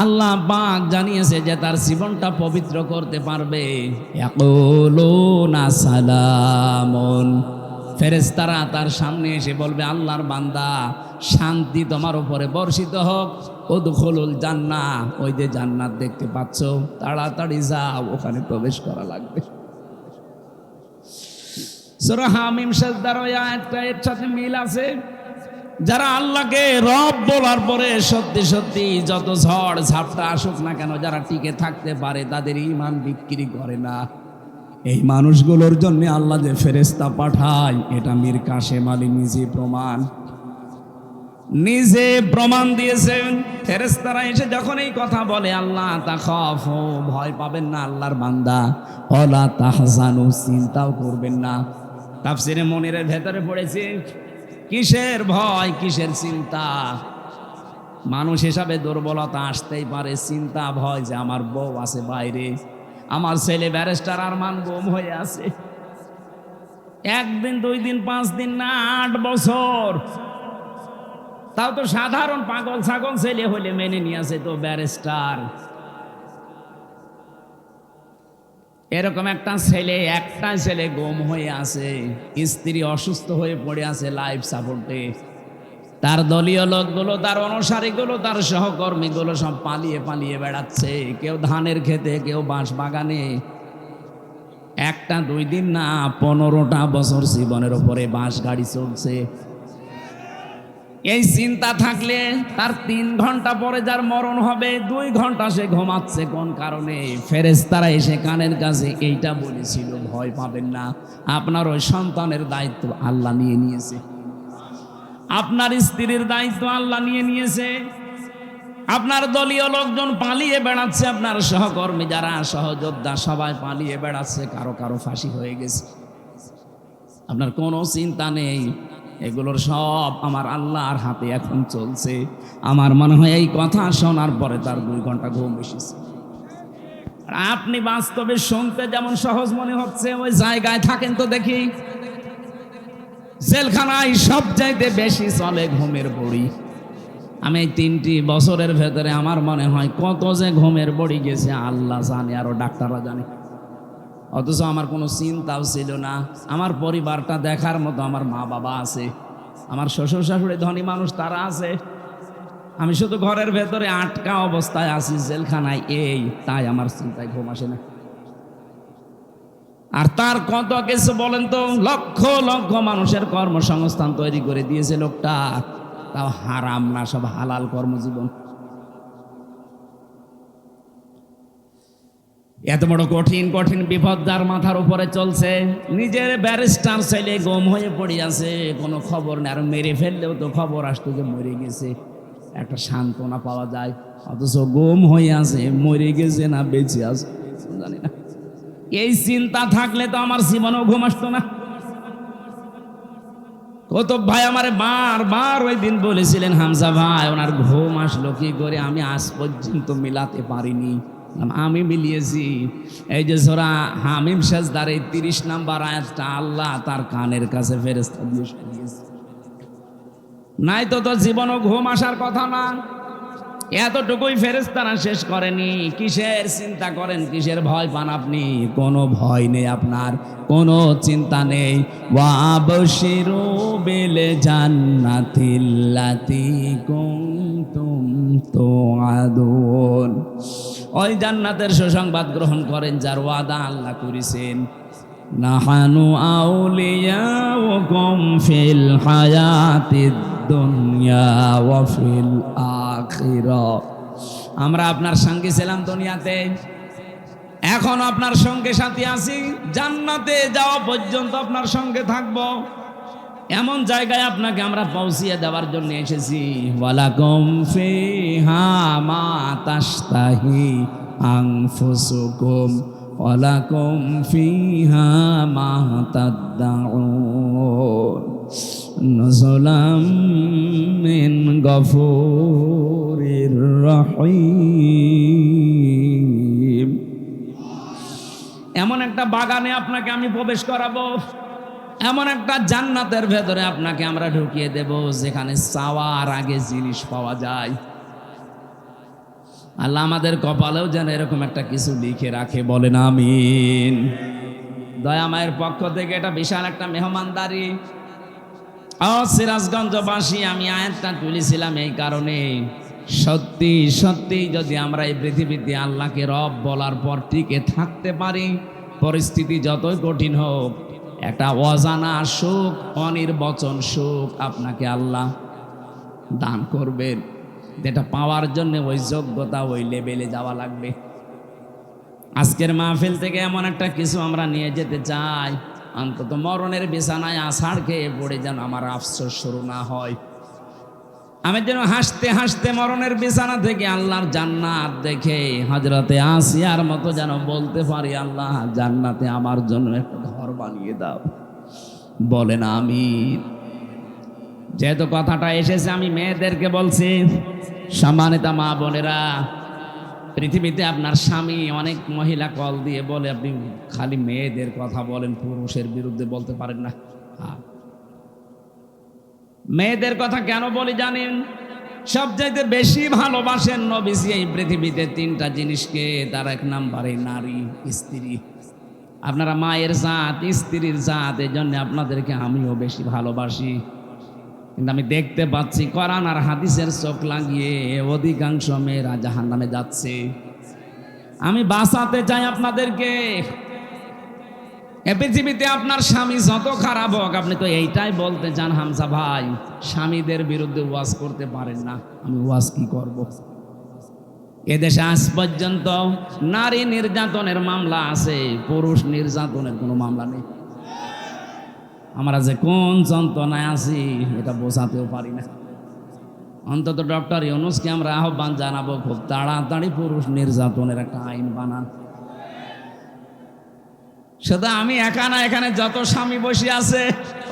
A: আল্লাহ পাক জানিয়েছে যে তার জীবনটা পবিত্র করতে পারবে। ইয়াকুলুনা সালামুন, ফেরেশতারা তার সামনে এসে বলবে, আল্লাহর বান্দা, শান্তি তোমার উপরে বর্ষিত হোক, উদখুলুল জান্নাহ, ওই যে জান্নাত দেখতে পাচ্ছ, তাড়াতাড়ি যাও, ওখানে প্রবেশ করা লাগবে। সূরা হামিম সাজদার ওই আয়াতটা এর সাথে মিল আছে। যারা আল্লাহকে রব বলার পরে সত্যি সত্যি যত ঝড় ঝাপটা আসুক না কেন, যারা টিকে থাকতে পারে, তাদের ঈমান বিক্রি করে না। এই মানুষগুলোর জন্য আল্লাহ যে ফেরেশতা পাঠায়, এটা মীর কাশেম আলী নিজে প্রমাণ দিয়েছেন। ফেরেশতারা এসে যখন এই কথা বলে, আল্লাহ তাখাফু, ভয় পাবেন না আল্লাহর বান্দা, ওয়ালা তাহজানু, চিন্তাও করবেন না। তাফসিরে মুনিরের ভেতরে পড়েছে, কিসের ভয়, কিসের চিন্তা? মানুষ হিসাবে দুর্বলতা আসতেই পারে, চিন্তা ভয় যে আমার বউ আছে বাইরে, আমার ছেলে ব্যারিস্টার আরমান গুম হয়ে আছে, 1 দিন 2 দিন 5 দিন না 8 বছর। তাও তো সাধারণ পাগল ছাগল ছেলে হলে মেনে নিয়ে আসে, তো ব্যারিস্টার। এরকম একটা ছেলে গুম হয়ে আছে, স্ত্রী অসুস্থ হয়ে পড়ে আছে লাইফ সাপোর্টে, তার দলীয় লোকগুলো, তার অনুসারীগুলো, তার সহকর্মীগুলো সব পালিয়ে পালিয়ে বেড়াচ্ছে, কেউ ধানের খেতে, কেউ বাঁশ বাগানে। 1টা 2 দিন না, 15টা বছর জীবনের উপরে বাঁশ গাড়ি চলছে। এই চিন্তা থাকলে তার 3 ঘন্টা পরে যার মরণ হবে, 2 ঘন্টা সে ঘুমাচ্ছে কোন কারণে? ফেরেশতারা এসে কানের কাছে এইটা বলেছিল, ভয় পাবেন না, আপনার ওই সন্তানের দায়িত্ব আল্লাহ নিয়ে নিয়েছে, আপনার স্ত্রীর দায়িত্ব আল্লাহ নিয়ে নিয়েছে, আপনার দলীয় লোকজন পালিয়ে বেড়াচ্ছে, আপনার সহকর্মী যারা সহযোদ্ধা সবাই পালিয়ে বেড়াচ্ছে, কারো কারো ফাঁসি হয়ে গেছে, আপনার কোনো চিন্তা নেই। এগুলোর সব আমার আল্লাহর হাতে এখন চলছে। আমার মনে হয় এই কথা শোনার পরে তার 2 ঘন্টা ঘুম এসেছে। আপনি বাস্তবে শুনতে যেমন সহজ মনে হচ্ছে, ওই জায়গায় থাকেন তো দেখি, জেলখানায় সবচাইতে বেশি চলে ঘুমের বড়ি। আমি এই 3টি বছরের ভেতরে আমার মনে হয় কত যে ঘুমের বড়ি গেছে আল্লাহ জানে, আরো ডাক্তাররা জানে। অথচ আমার কোনো চিন্তাও ছিল না। আমার পরিবারটা দেখার মতো আমার মা বাবা আছে, আমার শ্বশুর শাশুড়ি ধনী মানুষ তারা আছে, আমি শুধু ঘরের ভেতরে আটকা অবস্থায় আছি জেলখানায়, এই তাই আমার চিন্তায় ঘুম আসে না। আর তার কত কিছু বলেন তো, লক্ষ লক্ষ মানুষের কর্মসংস্থান তৈরি করে দিয়েছে লোকটা, তাও হারাম না, সব হালাল কর্মজীবন। এত বড় কঠিন কঠিন বিপদ যার মাথার উপরে চলছে, নিজের ব্যারিস্টার ছেলে গুম হয়ে পড়ে আছে, কোনো খবর নেই, আর মেরে ফেললেও তো খবর আসতো যে মরে গেছে, একটা সান্ত্বনা পাওয়া যায়। অথচ গুম হয়ে আছে, মরে গেছে না বেঁচে আছে জানি না। এই চিন্তা থাকলে তো আমার জীবনেও ঘুম আসতো না। ও তো ভাই আমারে বারবার ওই দিন বলেছিলেন হামজা ভাই ওনার ঘুম আসলো কি করে, আমি আজ পর্যন্ত মিলাতে পারিনি। আমি মিলিয়েছি। এই যে সূরা হামিম সেজদার এই 30 নাম্বার আয়াতটা আল্লাহ তার কানের কাছে ফেরেশতা দিয়ে শুনিয়েছে। নাই তো তোর জীবনও ঘুম আসার কথা না। এতটুকুই ফেরেশতারা শেষ করেনি। কিসের চিন্তা করেন, কিসের ভয় পান আপনি? কোনো ভয় নেই আপনার, কোনো চিন্তা নেই। ওয়াবশিরু বিল জান্নাতিল্লাতী কুনতুম তুআদুন। ওই জান্নাতের সুসংবাদ গ্রহণ করেন যার ওয়াদা আল্লাহ করেছেন। নাহানু আউলিয়াউকুম ফিল হায়াতিদ দুনিয়া ওয়া ফিল আখিরাহ। আমরা আপনার সঙ্গে ছিলাম দুনিয়াতে, এখন আপনার সঙ্গে সাথী আছি, জান্নাতে যাওয়া পর্যন্ত আপনার সঙ্গে থাকব। এমন জায়গায় আপনাকে আমরা পৌঁছিয়ে দেওয়ার জন্য এসেছি। ওয়ালাকুম ফিহা মা তাশতাহি আনফুসুকুম ওয়ালাকুম ফিহা মা তাদউন নুজুলাম মিন গফুরির রহিম। এমন একটা বাগানে আপনাকে আমি প্রবেশ করাবো, এমন একটা জান্নাতের ভেতরে আপনাকে আমরা ঢুকিয়ে দেব যেখানে চাওয়ার আগে জিনিস পাওয়া যায়। আল্লাহ আমাদের কপালেও যেন এরকম একটা কিছু লিখে রাখে, বলেন আমিন। দয়াময়ের পক্ষ থেকে এটা বিশাল একটা মেহমানদারি। সিরাজগঞ্জবাসী, আমি আয়াতটা তুলেছিলাম এই কারণে, সত্যি সত্যি যদি আমরা এই পৃথিবীতে আল্লাহকে রব বলার পর টিকে থাকতে পারি, পরিস্থিতি যতই কঠিন হোক, একটা অজানা সুখ, অনির্বচন সুখ আপনাকে আল্লাহ দান করবেন, যেটা পাওয়ার জন্য ওই যোগ্যতা, ওই লেভেলে যাওয়া লাগবে। আজকের মাহফিল থেকে এমন একটা কিছু আমরা নিয়ে যেতে চাই, অন্তত মরণের বিছানায় আষাঢ় খেয়ে পড়ে যেন আমার আফসোস শুরু না হয়। আমি যেন হাসতে হাসতে মরণের বিছানা থেকে আল্লাহর জান্নাত দেখে হযরতে আসিয়ার মতো যেন বলতে পারি, আল্লাহ জান্নাতে আমার জন্য একটা ঘর বানিয়ে দাও, বলেন আমিন। যেহেতু কথাটা এসেছে, আমি মেয়েদেরকে বলছি, সম্মানিতা মা বোনেরা, পৃথিবীতে আপনার স্বামী, অনেক মহিলা কল দিয়ে বলে আপনি খালি মেয়েদের কথা বলেন, পুরুষের বিরুদ্ধে বলতে পারেন না। মেয়েদের কথা কেন বলি জানেন? সবচাইতে বেশি ভালোবাসেন নবীজি এই পৃথিবীতে তিনটা জিনিসকে, তার এক নাম্বারে নারী, স্ত্রী। আপনারা মায়ের জাত, স্ত্রীর জাত, এই জন্য আপনাদেরকে আমিও বেশি ভালোবাসি। কিন্তু আমি দেখতে পাচ্ছি কোরআন আর হাদিসের চোখ লাগিয়ে অধিকাংশ মেয়েরা জাহান্নামে যাচ্ছে। আমি বাঁচাতে চাই আপনাদেরকে। এ পৃথিবীতে আপনার স্বামী যত খারাপ হোক, আপনি তো এইটাই বলতে চান হামজা ভাই স্বামীদের বিরুদ্ধে ওয়াজ করতে পারেন না, আমি ওয়াজ কি করব? এদেশে আজ পর্যন্ত নারী নির্যাতনের মামলা আছে, পুরুষ নির্যাতনের কোনো মামলা নেই। আমরা যে কোন যন্ত্রণায় আছি এটা বোঝাতেও পারি না। অন্তত ডক্টর ইউনূসকে আমরা আহ্বান জানাবো, খুব তাড়াতাড়ি পুরুষ নির্যাতনের একটা আইন বানান। সেটা আমি একা না, এখানে যত স্বামী বসে আছে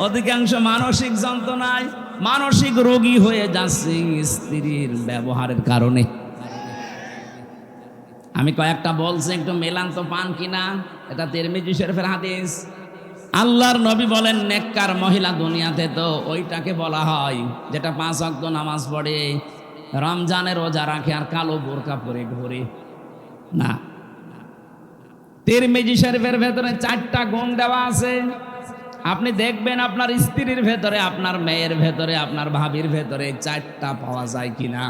A: অধিকাংশ মানসিক যন্ত্রণায়, মানসিক রোগী হয়ে যাচ্ছে স্ত্রীর ব্যবহারের কারণে। আমি কয়েকটা বলছি, একটু মেলান তো পান কিনা। এটা তিরমিজি শরীফের হাদিস। আল্লাহর নবী বলেন, নেককার মহিলা দুনিয়াতে তো ওইটাকে বলা হয় যেটা 5 ওয়াক্ত নামাজ পড়ে, রমজানের রোজা রাখে আর কালো বোরকা পরে ঘোরে না। তিরমিজি শরীফের ভেতরে 4টা গুণ দেওয়া আছে। আপনি দেখবেন আপনার স্ত্রীর ভেতরে, আপনার মেয়ের ভেতরে, আপনার ভাবির ভেতরে 4টা পাওয়া যায় কিনা।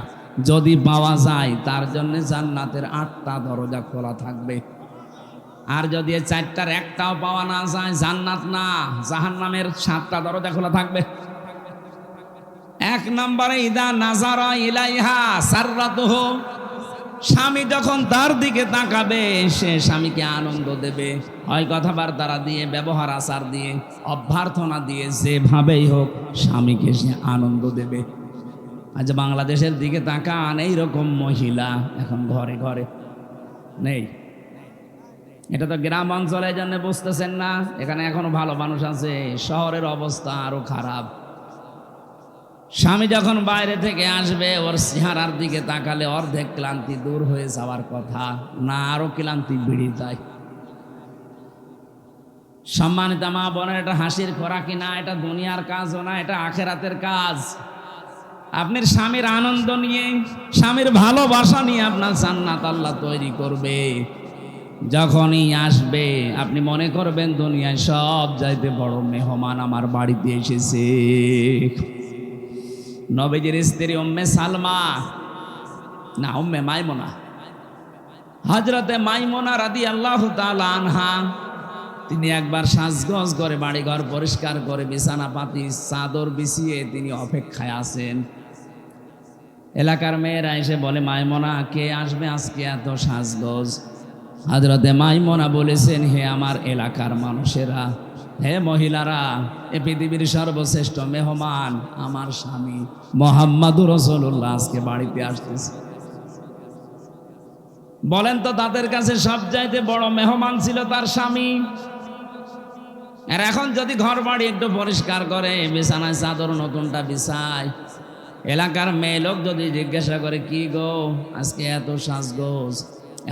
A: যদি পাওয়া যায়, তার জন্য জান্নাতের 8টা দরজা খোলা থাকবে। আর যদি 4টার একটাও পাওয়া না যায়, জান্নাত না জাহান্নামের 7টা দরজা খোলা থাকবে। 1 নম্বরে ইদা নাজারা ইলাইহা সাররাতুহু, স্বামী যখন তার দিকে তাকাবে সে স্বামীকে আনন্দ দেবে, হয় কথাবার্তা দিয়ে, ব্যবহার আচার দিয়ে, অভ্যর্থনা দিয়ে, যেভাবেই হোক স্বামীকে সে আনন্দ দেবে। আজ বাংলাদেশের দিকে তাকান, এইরকম মহিলা এখন ঘরে ঘরে নেই। এটা তো গ্রাম অঞ্চলের জন্য বুঝতেছেন না, এখানে এখনো ভালো মানুষ আছে। শহরের অবস্থা আরো খারাপ। স্বামী যখন বাইরে থেকে আসবে ওর চেহারার দিকে তাকালে অর্ধেক ক্লান্তি দূর হয়ে যাওয়ার কথা, না আরো ক্লান্তি বেড়ে যায়। সম্মানিত মা বোনের, এটা হাসির খোরাকি না, এটা দুনিয়ার কাজও না, এটা আখেরাতের কাজ। আপনার স্বামীর আনন্দ নিয়ে, স্বামীর ভালোবাসা নিয়ে আপনার জান্নাত আল্লাহ তৈরি করবে। যখনই আসবে আপনি মনে করবেন দুনিয়ায় সব চাইতে বড় মেহমান আমার বাড়িতে এসেছে। নবীজির স্ত্রী উম্মে সালমা, না উম্মে মাইমুনা, হযরতে মাইমুনা রাদিয়াল্লাহু তাআলা আনহা, তিনি একবার সাজগোজ করে বাড়িঘর পরিষ্কার করে বিছানা পাতি চাদর বিছিয়ে তিনি অপেক্ষায় আছেন। এলাকার মেয়েরা এসে বলে, মাইমুনা কে আসবে আজকে এত সাজগোজ? হযরতে মাইমুনা বলেছেন, হে আমার এলাকার মানুষেরা, হে মহিলারা, এ পৃথিবীর সর্বশ্রেষ্ঠ মেহমান আমার স্বামী মুহাম্মদুর রাসূলুল্লাহ আজকে বাড়িতে আসতেছে। বলেন তো তাদের কাছে সবচাইতে বড় মেহমান ছিল তার স্বামী। আর এখন যদি ঘর বাড়ি একটু পরিষ্কার করে, বিছানায় চাদর নতুনটা বিছায়, এলাকার মেয়ে লোক যদি জিজ্ঞাসা করে কি গো আজকে এত সাজগোজ,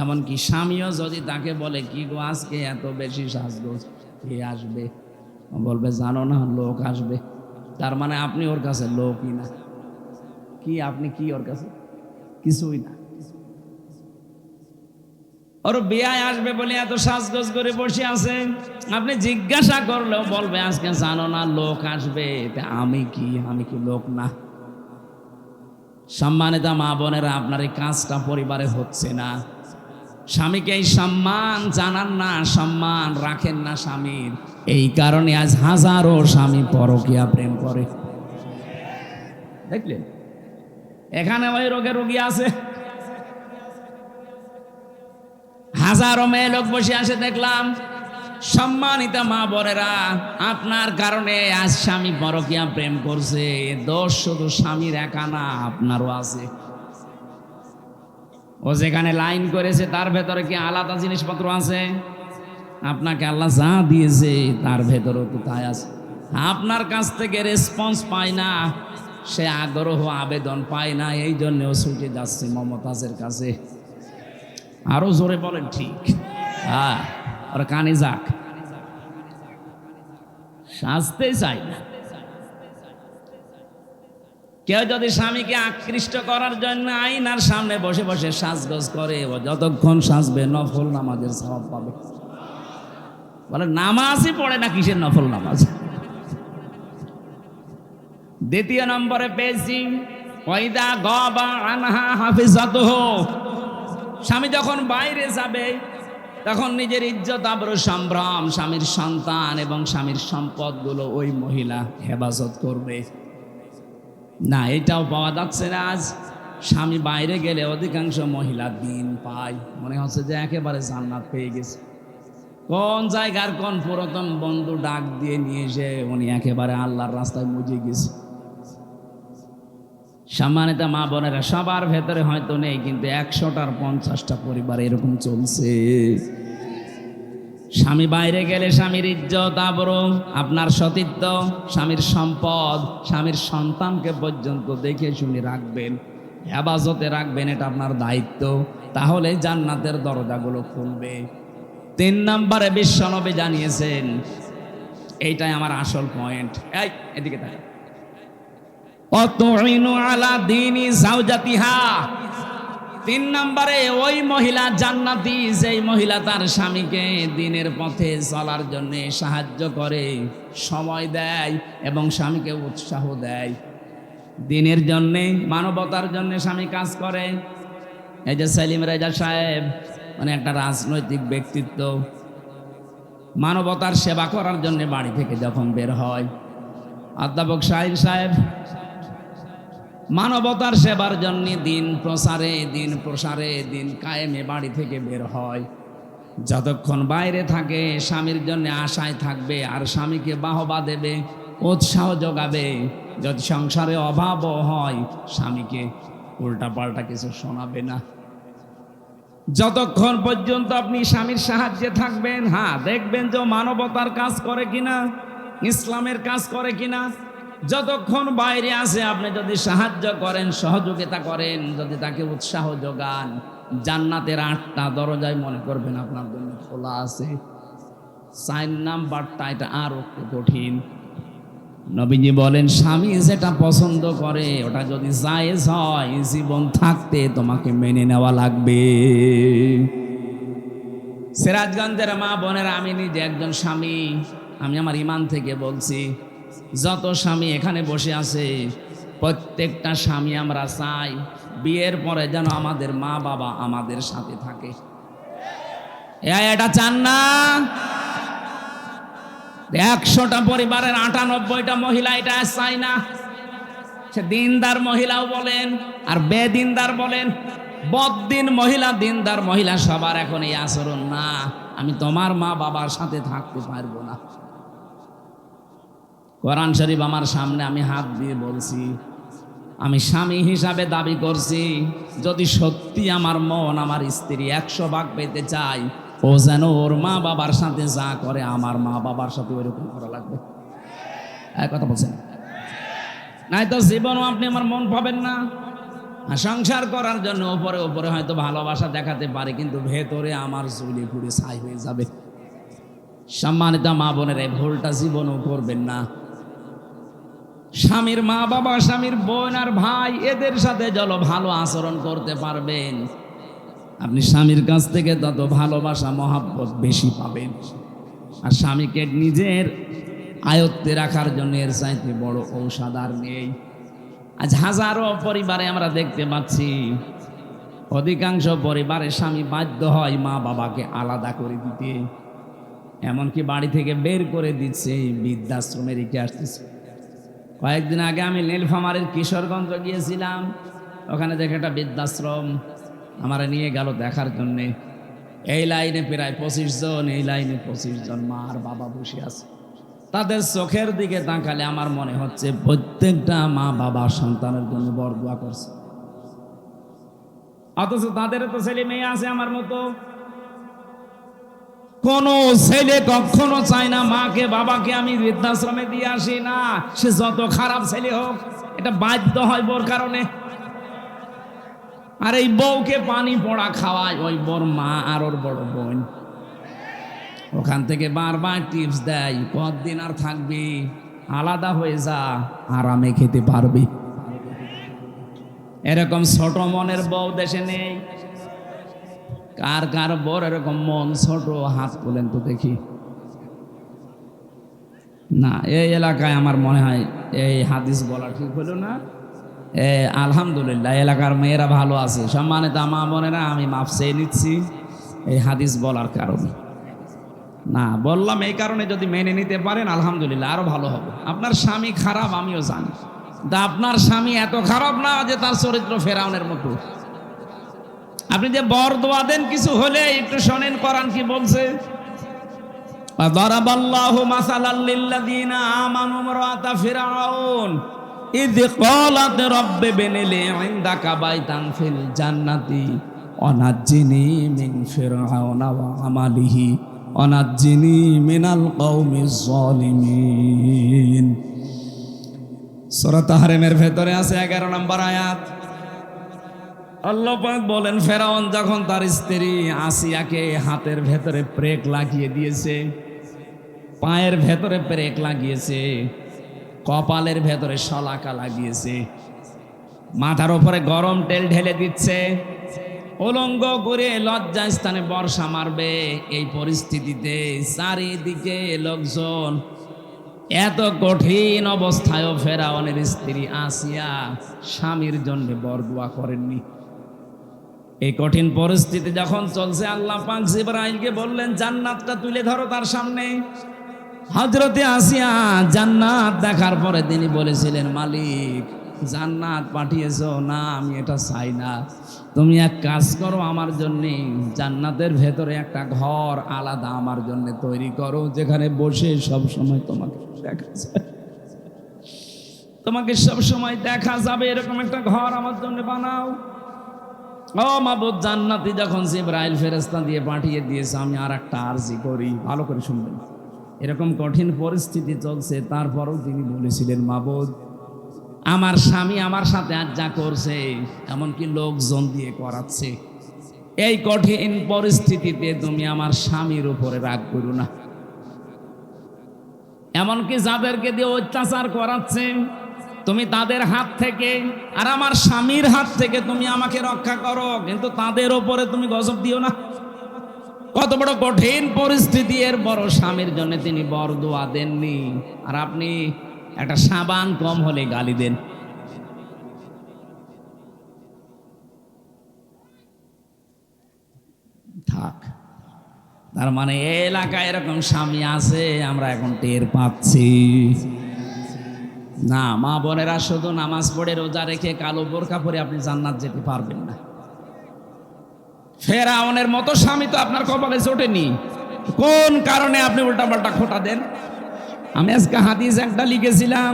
A: এমনকি স্বামীও যদি তাকে বলে কি গো আজকে এত বেশি সাজগোজ, কে আসবে? বলবে জানো না, লোক আসবে। তার মানে আপনি ওর কাছে লোকই না। কি আপনি কি ওর কাছে? কিছুই না। ওর বিয়ায় আসবে বলে এত সাজগোজ করে বসে আছে, আপনি জিজ্ঞাসা করলেও বলবে আজকে জানো না লোক আসবে। আমি কি লোক না? সম্মানিত মা বোনেরা, আপনার এই কাজটা পরিবারে হচ্ছে না। স্বামীকে এই সম্মান জানান না, সম্মান রাখেন না স্বামীর। এই কারণে আজ হাজারো স্বামী পরকীয়া প্রেম করে। দেখলেন এখানে ওই রোগে রোগী আছে, হাজারো মেয়ে লোক বসে আসে দেখলাম। সম্মানিত মা বোনেরা, আপনার কারণে আজ স্বামী পরকীয়া প্রেম করছে। দোষ শুধু স্বামীর একা না, আপনারও আছে। ও যেখানে লাইন করেছে তার ভেতরে কি আলাদা জিনিসপত্র আছে? আপনাকে আল্লাহ যা দিয়েছে তার ভেতরেও তো তাই আছে। আপনার কাছ থেকে রেসপন্স পায় না, সে আগ্রহ আবেদন পায় না, এই জন্যও ছুটে যাচ্ছে মমতাজের কাছে। আরো জোরে বলেন ঠিক। হ্যাঁ, ওর কানে যাক, সাজতে চাই না। কেউ যদি স্বামীকে আকৃষ্ট করার জন্য আয়নার সামনে বসে বসে সাজগোজ করে, ও যতক্ষণ সাজবে নফল নামাজের সওয়াব পাবে। বলে নামাজই পড়ে না, কিসের নফল নামাজ? দ্বিতীয় নম্বরে পেয়েছি ওয়াইদা গাবা আনহা হাফিজাতুহু, স্বামী যখন বাইরে যাবে তখন নিজের ইজ্জত আবরু সম্ভ্রম, স্বামীর সন্তান এবং স্বামীর সম্পদগুলো ওই মহিলা হেফাজত করবে না। এটাও পাওয়া যাচ্ছে না আজ। স্বামী বাইরে গেলে অধিকাংশ মহিলা দিন পায়, মনে হচ্ছে যে একেবারে জান্নাত পেয়ে গেছে। কোন জায়গার কোন পুরাতন বন্ধু ডাক দিয়ে নিয়ে এসে উনি একেবারে আল্লাহর রাস্তায় মুজে গেছে। সম্মানিত মা বোনেরা, সবার ভেতরে হয়তো নেই, কিন্তু 100টার 50টা পরিবার এরকম চলছে। স্বামী বাইরে গেলে স্বামীর ইজ্জত আবরু, আপনার সতীত্ব, স্বামীর সম্পদ, স্বামীর সন্তানকে পর্যন্ত দেখে শুনে রাখবেন, হেফাজতে রাখবেন, এটা আপনার দায়িত্ব। তাহলে জান্নাতের দরজাগুলো খুলবে। 3 নম্বরে বিশ্বনবী জানিয়েছেন, এইটাই আমার আসল পয়েন্ট। এই এদিকে তাই, অতুইনু আলা দীনি যাওজাতিহা। 3 নম্বরে ওই মহিলা জান্নাতি যেই মহিলা তার স্বামীকে দ্বীনের পথে চলার জন্য সাহায্য করে, সময় দেয় এবং স্বামীকে উৎসাহ দেয়। দ্বীনের জন্য, মানবতার জন্য স্বামী কাজ করে। এই যে সেলিম রেজা সাহেব, মানে একটা রাজনৈতিক ব্যক্তিত্ব, মানবতার সেবা করার জন্য বাড়ি থেকে যখন বের হয়। অধ্যাপক শাহিন সাহেব মানবতার সেবার জন্য দিন প্রসারে দিন কায়েমে বাড়ি থেকে বের হয়। যতক্ষণ বাইরে থাকে স্বামীর জন্য আশায় থাকবে আর স্বামীকে বাহবা দেবে, উৎসাহ যোগাবে। যদি সংসারে অভাবও হয় স্বামীকে উল্টাপাল্টা কিছু শোনাবে না। যতক্ষণ পর্যন্ত আপনি স্বামীর সাহায্যে থাকবেন, হ্যাঁ দেখবেন যে মানবতার কাজ করে কিনা, ইসলামের কাজ করে কিনা। যতক্ষণ বাইরে আছে আপনি যদি সাহায্য করেন, সহযোগিতা করেন, যদি তাকে উৎসাহ যোগান, জান্নাতের 8টা দরজায় মনে করবেন আপনার জন্য খোলা আছে। 4 নাম্বারটা এটা আরো একটু কঠিন। নবীজি বলেন, স্বামী যেটা পছন্দ করে ওটা যদি জায়েজ হয়, জীবন থাকতে তোমাকে মেনে নেওয়া লাগবে। সিরাজগঞ্জের মা বোনেরা, আমি নিজে একজন স্বামী, আমি আমার ইমান থেকে বলছি, যত স্বামী এখানে বসে আছে প্রত্যেকটা স্বামী আমরা চাই বিয়ের পরে যেন আমাদের মা বাবা আমাদের সাথে থাকে। এটা চান না? 100টা পরিবারের 98টা মহিলা এটা চায় না। সে দিনদার মহিলাও বলেন আর বেদিনদার বলেন, বদ্দিন মহিলা, দিনদার মহিলা, সবার এখন এই আচরণ না, আমি তোমার মা বাবার সাথে থাকতে পারবো না। কোরআন শরীফ আমার সামনে, আমি হাত দিয়ে বলছি, আমি স্বামী হিসাবে দাবি করছি, যদি সত্যি আমার মন আমার স্ত্রী 100 ভাগ পেতে চাই, ও যেন ওর মা বাবার সাথে যা করে আমার মা বাবার সাথে ওইরকম করা লাগবে। এক কথা বলছেন, নাই তো জীবনও আপনি আমার মন পাবেন না। সংসার করার জন্য উপরে উপরে হয়তো ভালোবাসা দেখাতে পারে, কিন্তু ভেতরে আমার জ্বলে পুড়ে ছাই হয়ে যাবে। সম্মানিত মা বোনের, এই ভুলটা জীবনও করবেন না। স্বামীর মা বাবা, স্বামীর বোন আর ভাই, এদের সাথে যত ভালো আচরণ করতে পারবেন, আপনি স্বামীর কাছ থেকে তত ভালোবাসা মহাব্বত বেশি পাবেন। আর স্বামীকে নিজের আয়ত্তে রাখার জন্য এর চাইতে বড় ঔষধ আর নেই। আজ হাজারো পরিবারে আমরা দেখতে পাচ্ছি, অধিকাংশ পরিবারে স্বামী বাধ্য হয় মা বাবাকে আলাদা করে দিতে, এমনকি বাড়ি থেকে বের করে দিচ্ছে, বৃদ্ধাশ্রমে রেখে আসতেছে। কয়েকদিন আগে আমি নীলফামারীর কিশোরগঞ্জ গিয়েছিলাম, ওখানে দেখে একটা বৃদ্ধাশ্রম, আমারা নিয়ে গেল দেখার জন্যে। এই লাইনে প্রায় 25 জন, এই লাইনে 25 জন মা আর বাবা বসে আছে। তাদের চোখের দিকে তাকালে আমার মনে হচ্ছে প্রত্যেকটা মা বাবা সন্তানের জন্য বরদোয়া করছে, অথচ তাদের তো ছেলে মেয়ে আছে আমার মতো। কোন ছেলে কখনো চায় না মাকে বাবাকে আমি বৃদ্ধাশ্রমে দিয়ে আসি, না, সে যত খারাপ ছেলে হোক, এটা বাধ্য হয় বোর কারণে। আর এই বউকে পানি পড়া খাওয়ায় ওই বোর মা আর ওর বড় বোন, ওখান থেকে বারবার টিপস দেয়, কতদিন আর থাকবি, আলাদা হয়ে যা, আরামে খেতে পারবি। এরকম ছোট মনের বউ দেশে নেই। কার কার বড় এরকম মন ছোট, হাত তোলেন তো দেখি। না, এই এলাকায় আমার মনে হয় এই হাদিস বলা ঠিক হলো না। আলহামদুলিল্লাহ, এলাকার মেয়েরা ভালো আছে। সম্মানিত মা বোনেরা, আমি মাপ চেয়ে নিচ্ছি এই হাদিস বলার কারণে। না, বললাম এই কারণে, যদি মেনে নিতে পারেন আলহামদুলিল্লাহ, আরো ভালো হবে। আপনার স্বামী খারাপ আমিও জানি, তা আপনার স্বামী এত খারাপ না যে তার চরিত্র ফেরাউনের মতো। আপনি যে বরদোয়া দেন কিছু হলে একটু শোনেন কোরআন কি বলছে। দারাবাল্লাহু মাসালাল লিল্লাযিনা আমানু ইমরাতা ফিরআউন ইয ক্বালাত রাব্বি বিনিলি ইনদাকা বাইতান ফিল জান্নাতি ওয়ানাজ্জিনি মিন ফিরআউনা ওয়া আমালিহি ওয়ানাজ্জিনি মিনাল কওমিজ যালিমিন। সূরা তাহরিমের ভেতরে আছে 11 নম্বর আয়াত। আল্লাহ পাক বলেন, ফেরাউন যখন তার স্ত্রী আসিয়াকে হাতের ভেতরে প্রেক লাগিয়ে দিয়েছে, পায়ের ভেতরে প্রেক লাগিয়েছে, কপালের ভেতরে শলাকা লাগিয়েছে, মাথার উপরে গরম তেল ঢেলে দিচ্ছে, উলঙ্গ করে লজ্জা স্থানে বর্ষা মারবে, এই পরিস্থিতিতে চারিদিকে লোকজন, এত কঠিন অবস্থায়ও ফেরাউনের স্ত্রী আসিয়া স্বামীর জন্য বরদোয়া করেননি। এই কঠিন পরিস্থিতি যখন চলছে, আল্লাহ পাক জিবরাইলকে বললেন, জান্নাতটা তুলে ধরো তার সামনে। হযরতে আসিয়া জান্নাত দেখার পরে তিনি বলেছিলেন, মালিক, জান্নাত পাঠিয়েছো না, আমি এটা চাই না, তুমি এক কাজ করো, আমার জন্য জান্নাতের ভেতরে একটা ঘর আলাদা আমার জন্য তৈরি করো, যেখানে বসে সব সময় তোমাকে দেখা যায়, তোমাকে সব সময় দেখা যাবে, এরকম একটা ঘর আমার জন্য বানাও। ও মাবুদ, জান্নাতি যখন জিবরাইল ফেরেশতা দিয়ে পাঠিয়ে দিয়েছে, আমি আর একটা আরজি করি, ভালো করে শুনবেন। এরকম কঠিন পরিস্থিতি চলছে, তারপরেও তিনি বলেছিলেন, মাবুদ, আমার স্বামী আমার সাথে আজ যা করছে, এমনকি লোকজন দিয়ে করাচ্ছে, এই কঠিন পরিস্থিতিতে তুমি আমার স্বামীর উপরে রাগ করো না। এমনকি যাদেরকে দিয়ে অত্যাচার করাচ্ছে, তুমি তাদের হাত থেকে আর আমার স্বামীর হাত থেকে তুমি আমাকে রক্ষা করো, কিন্তু তাদের ওপরে তুমি গজব দিও না। কত বড় কঠিন পরিস্থিতি, এর বড় স্বামীর জন্য তিনি বরদোয়া দেননি, আর আপনি একটা সাবান কম হলে গালি দেন। থাক, তার মানে এই এলাকায় এরকম স্বামী আছে, আমরা এখন টের পাচ্ছি না। মা বোনেরা, শুধু নামাজ পড়ে রোজা রেখে কালো বোরকা পরে আপনি জান্নাত যেতে পারবেন না। ফেরাউনের মতো স্বামী তো আপনার কপালে জোটেনি, কোন কারণে আপনি উল্টাপাল্টা খোঁটা দেন? আমি আজকে হাদিস একটা লিখেছিলাম,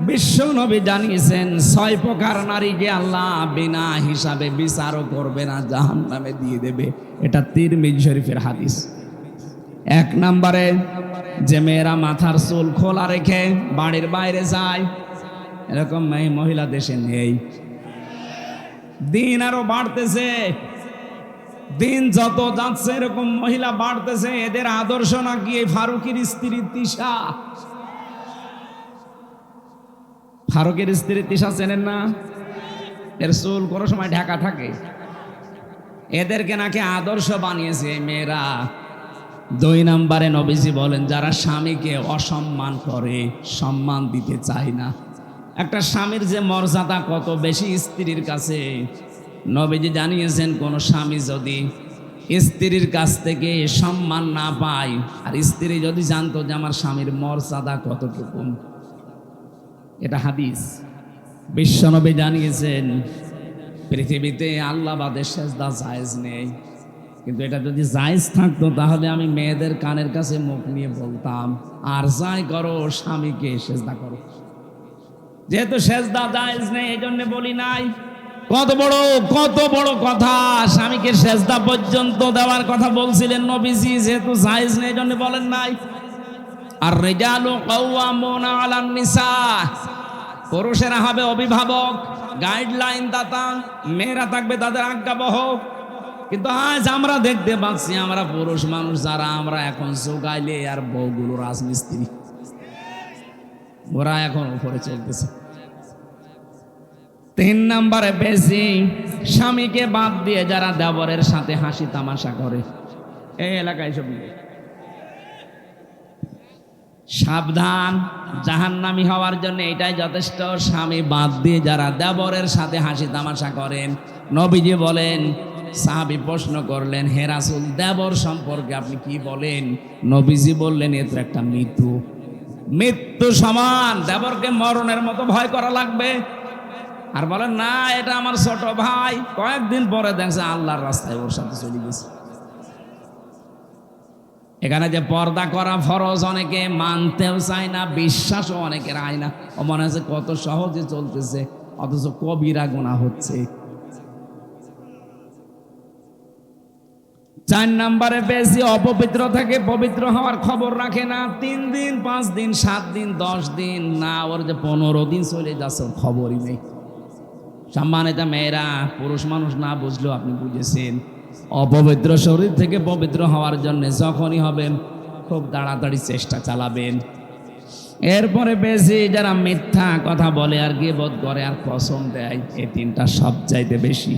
A: বিশ্ব নবী জানিয়েছেন 6 প্রকার নারীকে আল্লাহ বিনা হিসাবে বিচারও করবে না, জাহান্নামে দিয়ে দেবে। এটা তিরমিজি শরীফের হাদিস। 1 নম্বরে, যে মেয়েরা মাথার চুল খোলা রেখে বাড়ির বাইরে যায়, এরকম মহিলা দেশে নেই। দিন আরো বাড়তেছে, দিন যত যাচ্ছে এরকম মহিলা বাড়তেছে। এদের আদর্শ নাকি এই ফারুকের স্ত্রী তিশা। ফারুকের স্ত্রী তিশা চেনেন না? এর চুল কোনো সময় ঢাকা থাকে। এদেরকে নাকি আদর্শ বানিয়েছে এই মেয়েরা। 2 নম্বরে নবীজি বলেন, যারা স্বামীকে অসম্মান করে, সম্মান দিতে চায় না। একটা স্বামীর যে মর্যাদা কত বেশি স্ত্রীর কাছে, নবীজি জানিয়েছেন, কোন স্বামী যদি স্ত্রীর কাছ থেকে সম্মান না পায়, আর স্ত্রী যদি জানতো যে আমার স্বামীর মর্যাদা কতটুকু, এটা হাদিস। বিশ্বনবী জানিয়েছেন, পৃথিবীতে আল্লাহ বাদে সেজদা জায়েজ নেই, কিন্তু এটা যদি জায়েজ থাকতো তাহলে আমি মেয়েদের কানের কাছে মুখ নিয়ে বলতাম, আর যাই করো স্বামীকে সেজদা করো। যেহেতু সেজদা জায়েজ নেই, এই জন্য বলি নাই। কত বড় কথা, স্বামীকে সেজদা পর্যন্ত দেওয়ার কথা বলছিলেন নবীজি, যেহেতু জায়েজ নেই এই জন্য বলেন নাই। আর রিজালু কাওয়ামুনা আলান নিসা, পুরুষেরা হবে অভিভাবক, গাইডলাইন দাতা, মেয়েরা থাকবে তাদের আজ্ঞাবহ। কিন্তু আজ আমরা দেখতে পাচ্ছি, আমরা পুরুষ মানুষ যারা, আমরা এখন যোগাইলে আর বউগুলো রাজমিস্ত্রি, ওরা এখন উপরে চলতেছে। 3 নম্বরে, বেশি স্বামীকে বাদ দিয়ে যারা দেবরের সাথে হাসি তামাশা করে, এই এলাকায় সব সাবধান, জাহান্নামী হওয়ার জন্য এটাই যথেষ্ট। স্বামী বাদ দিয়ে যারা দেবরের সাথে হাসি তামাশা করেন, নবীজি বলেন, সাহাবী প্রশ্ন করলেন, হে রাসূল, দেবর সম্পর্কে আপনি কি বলেন? নবীজি বললেন, এর একটা মৃত্যু সমান, দেবরকে মরণের মতো ভয় করা লাগবে। আর বলেন, না এটা আমার ছোট ভাই, কয়েকদিন পরে দেখছে আল্লাহর রাস্তায় ওর সাথে চলে গেছে। এখানে যে পর্দা করা ফরজ, অনেকে মানতেও চায় না, বিশ্বাসও অনেকের আয় না। ও মনে হচ্ছে কত সহজে চলতেছে, অথচ কবিরা গুনাহ হচ্ছে। 4 নম্বরে, বেশি অপবিত্র থেকে পবিত্র হওয়ার খবর রাখে না। 3 দিন, 5 দিন, 7 দিন, 10 দিন না, ওর যে 15 দিন চলে যাচ্ছে ওর খবরই নেই। সম্মানিত মেয়েরা, পুরুষ মানুষ না বুঝলেও আপনি বুঝেছেন, অপবিত্র শরীর থেকে পবিত্র হওয়ার জন্য যখনই হবেন খুব তাড়াতাড়ি চেষ্টা চালাবেন। এরপরে বেশি যারা মিথ্যা কথা বলে আর গীবত করে আর কসম দেয়, এই 3টা সবচাইতে বেশি।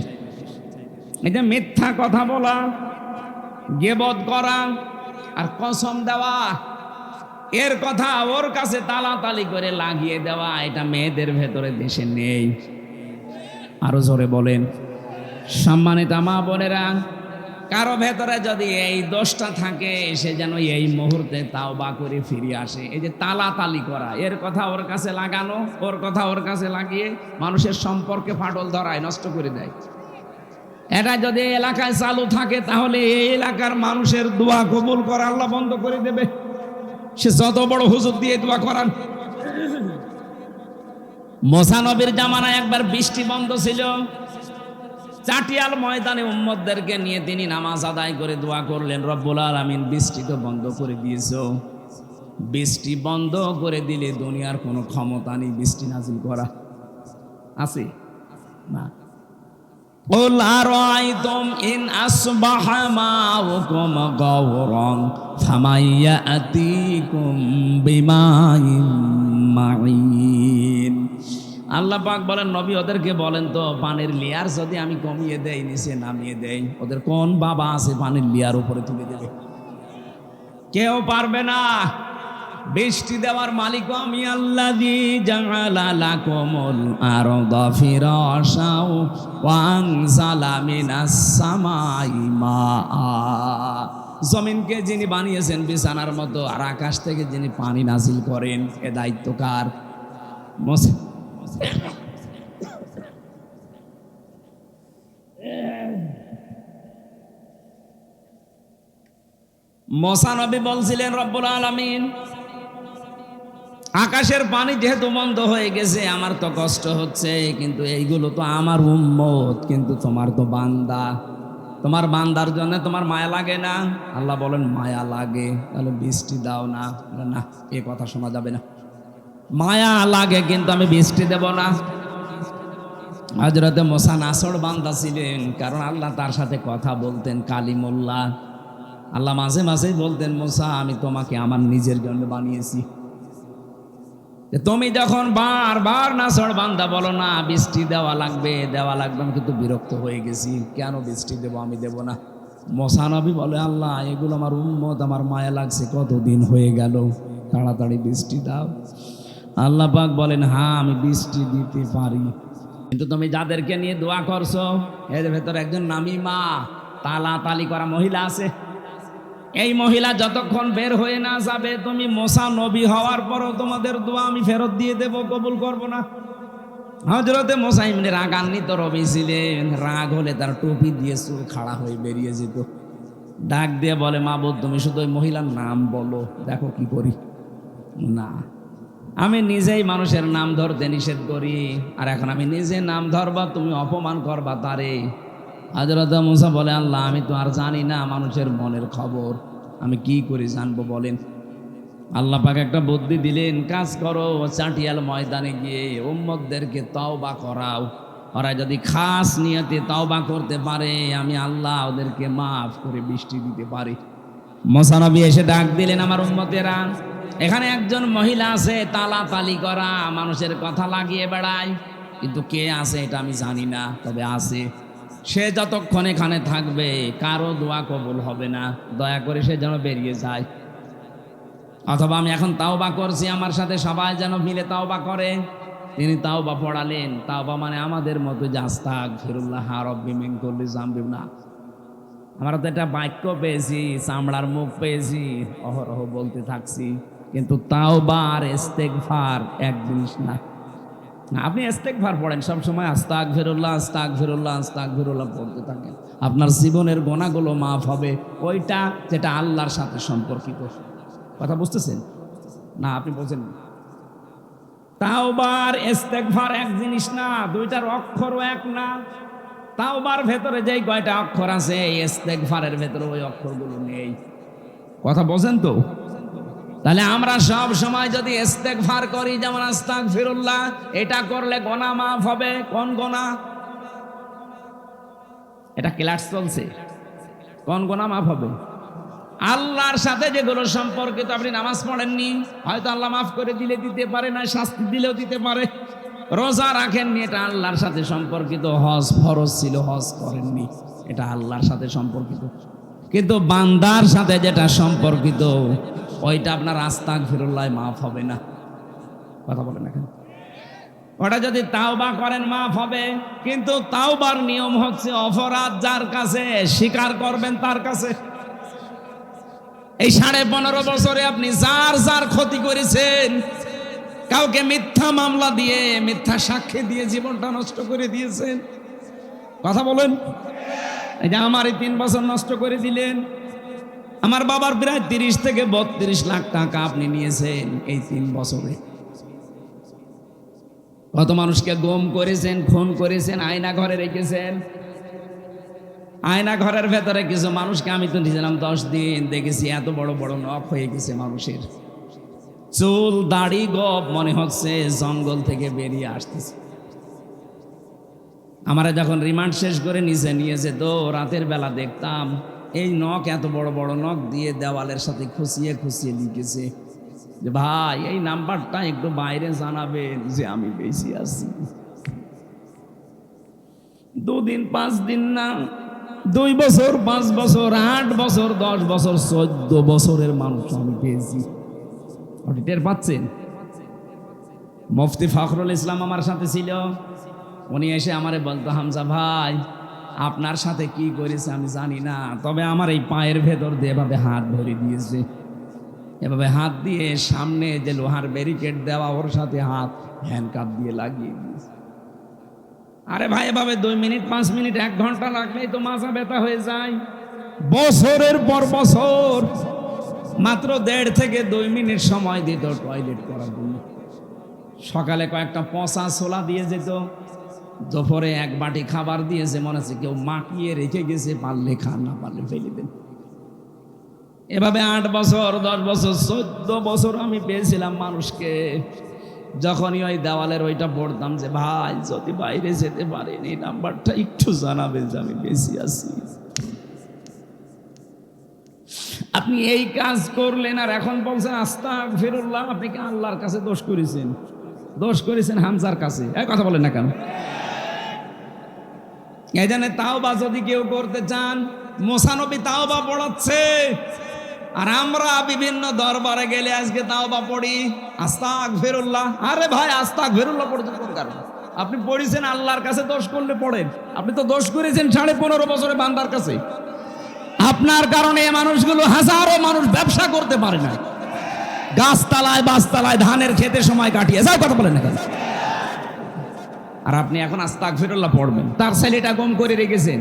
A: এই যে মিথ্যা কথা বলা, গীবত করা আর কসম দেওয়া, এর কথা ওর কাছে তালাতালি করে লাগিয়ে দেওয়া, এটা মেয়েদের ভেতরে দেশে নেই। আরো জোরে বলেন। সম্মানিত মা বোনেরা, কারো ভেতরে যদি এই দোষটা থাকে, সে যেন এই মুহূর্তে তাওবা করে ফিরে আসে। এই যে তালাতালি করা, এর কথা ওর কাছে লাগানো, ওর কথা ওর কাছে লাগিয়ে মানুষের সম্পর্কে ফাটল ধরায়, নষ্ট করে দেয়। এটা যদি এলাকায় চালু থাকে, তাহলে এই এলাকার মানুষের দোয়া কবুল করা আল্লাহ বন্ধ করে দেবে। সে যত বড় হুজুর দিয়ে দোয়া করান। মুসা নবীর জামানায় একবার বৃষ্টি বন্ধ ছিল, চাটিয়াল ময়দানে উম্মতদেরকে নিয়ে তিনি নামাজ আদায় করে দোয়া করলেন, রব্বুল আলামিন বৃষ্টি তো বন্ধ করে দিয়েছো, বৃষ্টি বন্ধ করে দিলে দুনিয়ার কোনো ক্ষমতা নেই বৃষ্টি নাজিল করা, আছে না? قل أرأيتم إن أصبح ماؤكم غورا فمن يأتيكم بماء معين। আল্লাহ পাক বলেন, নবী ওদেরকে বলেন তো, পানির লেয়ার যদি আমি কমিয়ে দেই, নিচে নামিয়ে দেই, ওদের কোন বাবা আছে পানির লেয়ার উপরে তুলে দেবে? কেউ পারবে না। বৃষ্টি দেওয়ার মালিক আমি আল্লাযী জাআলা লাকুমুল আরদা ফিরাশাও ওয়া আনজালা মিনাস সামাই মাআ। জমিনকে যিনি বানিয়েছেন বিছানার মতো, আর আকাশ থেকে যিনি পানি নাজিল করেন, এ দায়িত্ব কার? মুসা নবী বলছিলেন, রব্বুল আলামিন, আকাশের পানি যেহেতু বন্ধ হয়ে গেছে, আমার তো কষ্ট হচ্ছে, কিন্তু এইগুলো তো আমার উম্মত, কিন্তু তোমার তো বান্দা, তোমার বান্দার জন্য তোমার মায়া লাগে না? আল্লাহ বলেন, মায়া লাগে, তাহলে বৃষ্টি দাও না। না, এ কথা শোনা যাবে না। মায়া লাগে কিন্তু আমি বৃষ্টি দেব না। হযরতে মুসা নাছড় বান্দা ছিলেন, কারণ আল্লাহ তার সাথে কথা বলতেন কালিমুল্লাহ। আল্লাহ মাঝে মাঝেই বলতেন, মুসা আমি তোমাকে আমার নিজের জন্য বানিয়েছি। তুমি যখন বারবার নাছড় বান্দা বলো না বৃষ্টি দেওয়া লাগবে, আমি কিন্তু বিরক্ত হয়ে গেছি, কেন বৃষ্টি দেব? আমি দেব না। মুসা নবী বলে, আল্লাহ এগুলো আমার উম্মত, আমার মায়া লাগছে, কতদিন হয়ে গেল, তাড়াতাড়ি বৃষ্টি দাও। আল্লাহ পাক বলেন, হ্যাঁ আমি বৃষ্টি দিতে পারি, কিন্তু তুমি যাদেরকে নিয়ে দোয়া করছো, এর ভেতর একজন নামিমা, তালাতালি করা মহিলা আছে। এই মহিলা যতক্ষণ বের হয়ে না যাবে, তুমি মুসা নবী হওয়ার পরও তোমাদের দোয়া আমি ফেরত দিয়ে দেব, কবুল করব না। হযরতে মুসা এমনি রাগান্বিত নবী ছিলেন, রাগ হলে তার টুপি দিয়ে চুল খাড়া হয়ে বেরিয়ে যেত। ডাক দিয়ে বলে, মাবুদ তুমি শুধু ওই মহিলার নাম বলো, দেখো কি করি। না, আমি নিজেই মানুষের নাম ধরতে নিষেধ করি, আর এখন আমি নিজে নাম ধরবা, তুমি অপমান করবা তারে। হযরত মুসা বলে, আল্লাহ আমি তো আর জানি না মানুষের মনের খবর, আমি কি করে জানবো বলেন? আল্লাহ পাক একটা বুদ্ধি দিলেন, কাজ করো, চাটিয়াল ময়দানে গিয়ে উম্মতদেরকে তওবা করাও, ওরা যদি খাস নিয়তে তওবা করতে পারে, আমি আল্লাহ ওদেরকে মাফ করে বৃষ্টি দিতে পারি। মুসা নবী এসে ডাক দিলেন, আমার উম্মতেরা, এখানে একজন মহিলা আছে তালাতালি করা, মানুষের কথা লাগিয়ে বেড়ায়, কিন্তু কে আছে এটা আমি জানি না, তবে আছে। সে যতক্ষণ এখানে থাকবে কারো দোয়া কবুল হবে না, দয়া করে সে যেন বেরিয়ে যায়। অথবা আমি এখন তাওবা করছি, আমার সাথে সবাই যেন মিলে তাওবা করে। তিনি তাওবা পড়ালেন। তাওবা মানে আমাদের মতো যে আস্তাগফিরুল্লাহ রাব্বি মিন কুল্লি যামবিন না, আমরা তো একটা বাক্য পেয়েছি, চামড়ার মুখ পেয়েছি, অহরহ বলতে থাকছি, কিন্তু তাওবা আর ইস্তেগফার এক জিনিস না। আপনি ইস্তেগফার পড়েন সবসময়, আস্তাগফিরুল্লাহ আস্তাগফিরুল্লাহ আস্তাগফিরুল্লাহ পড়তে থাকেন, আপনার জীবনের গুনাহগুলো মাফ হবে। ওইটা যেটা আল্লাহর সাথে সম্পর্কিত। কথা বুঝতেছেন না? আপনি বলছেন তাওবার ইস্তেগফার এক জিনিস না, দুইটার অক্ষরও এক না। তাওবার ভেতরে যেই কয়টা অক্ষর আছে, ইস্তেগফারের ভেতরে ওই অক্ষরগুলো নেই। কথা বোঝেন তো? তাহলে আমরা সব সময় যদি ইস্তেগফার করি, যেমন আস্তাগফিরুল্লাহ, এটা করলে গুনাহ মাফ হবে। কোন গুনাহ? এটা ক্লাস চলছে, কোন গুনাহ মাফ হবে? আল্লাহর সাথে যেগুলো সম্পর্কিত। আপনি নামাজ পড়েননি, হয়তো আল্লাহ মাফ করে দিলে দিতে পারে, না শাস্তি দিলেও দিতে পারে। রোজা রাখেননি, এটা আল্লাহর সাথে সম্পর্কিত। হজ ফরজ ছিল, হজ করেননি, এটা আল্লাহর সাথে সম্পর্কিত। কিন্তু বান্দার সাথে যেটা সম্পর্কিত, ওইটা আপনার আস্তাগফিরুল্লাহ মাফ হবে না। কথা বলেন এখন, ওটা যদি তাওবা করেন মাফ হবে, কিন্তু তাওবার নিয়ম হচ্ছে অপরাধ যার কাছে, স্বীকার করবেন তার কাছে। এই 15.5 বছরে আপনি যার যার ক্ষতি করেছেন, কাউকে মিথ্যা মামলা দিয়ে, মিথ্যা সাক্ষী দিয়ে জীবনটা নষ্ট করে দিয়েছেন। কথা বলেন। এই যে আমার এই 3 বছর নষ্ট করে দিলেন, আমার বাবার প্রায় 30 থেকে 32 লাখ টাকা আপনি নিয়েছেন এই 3 বছরে। কত মানুষকে গুম করেছেন, খুন করেছেন, আয়না ঘরে রেখেছেন। আয়না ঘরের ভেতরে কিছু মানুষকে আমি তো নিজেরাম 10 দিন দেখেছি, এত বড় বড় নখ হয়ে গেছে মানুষের। চুল দাড়ি গপ, মনে হচ্ছে জঙ্গল থেকে বেরিয়ে আসতেছে। আমারা যখন রিমান্ড শেষ করে নিচে নিয়ে যেত, রাতের বেলা দেখতাম এই নখ, এত বড় বড় নখ দিয়ে দেওয়ালের সাথে খুশিয়ে খুশিয়ে লিখেছে যে ভাই এই নাম্বারটা একটু বাইরে জানাবেন যে আমি বেশি আছি। 2 দিন 5 দিন না, 2 বছর 5 বছর 8 বছর 10 বছর 14 বছরের মানুষ আমি পেয়েছি। আপনি টের পাচ্ছেন? মুফতি ফখরুল ইসলাম আমার সাথে ছিল। উনি এসে আমারে বলতো, হামজা ভাই আপনার সাথে কি করেছে আমি জানি না, তবে আমার এই পায়ের ভেতর দিয়ে এভাবে হাত ধরে দিয়েছে, এভাবে হাত দিয়ে সামনে যে লোহার ব্যারিকেড দেওয়া ওর সাথে হাত হ্যান্ডকাপ দিয়ে লাগিয়ে দিয়েছে। আরে ভাই এভাবে 2 মিনিট 5 মিনিট 1 ঘন্টা লাগলেই তো মাথা ব্যথা হয়ে যায়। বছরের পর বছর মাত্র 1.5 থেকে 2 মিনিট সময় দিত টয়লেট করার জন্য। সকালে কয়েকটা পচা ছোলা দিয়ে যেত, দুপুরে 1 বাটি খাবার দিয়েছে, মনে হচ্ছে কেউ মাখিয়ে রেখে গেছে, পারলে খান না পারলে ফেলে দেন। এভাবে 8 বছর 10 বছর 14 বছর আমি পেয়েছিলাম মানুষকে। যখনই ওই দেওয়ালের ওইটা পড়তাম যে ভাই যদি বাইরে যেতে পারেন এই নাম্বারটা একটু জানাবেন যে আমি বেশি আছি। আপনি এই কাজ করলেন আর এখন বলছেন আস্তাগফিরুল্লাহ। আপনি কি আল্লাহর কাছে দোষ করেছেন? দোষ করেছেন হামজার কাছে। এই কথা বলেন না কেন? এই জন্য তাওবা যদি কেউ করতে চান, মুসা নবী তাওবা পড়াচ্ছে, আর আমরা বিভিন্ন দরবারে গেলে আজকে তাওবা পড়ি আস্তাগফিরুল্লাহ। আরে ভাই আস্তাগফিরুল্লাহ পড়তে কোন কারণ? আপনি পড়িছেন আল্লাহর কাছে, দোষ করলে পড়েন। আপনি তো দোষ করেছেন 15.5 বছরে বান্দার কাছে। আপনার কারণে এই মানুষগুলো, হাজারো মানুষ ব্যবসা করতে পারে না, গাছতলায় বাসতলায় ধানের খেতে সময় কাটিয়ে যায়। কথা বলেন না কেন? আর আপনি এখন আস্তাগফিরুল্লাহ পড়বেন। তার ছেলেটা গম করে রেখেছেন,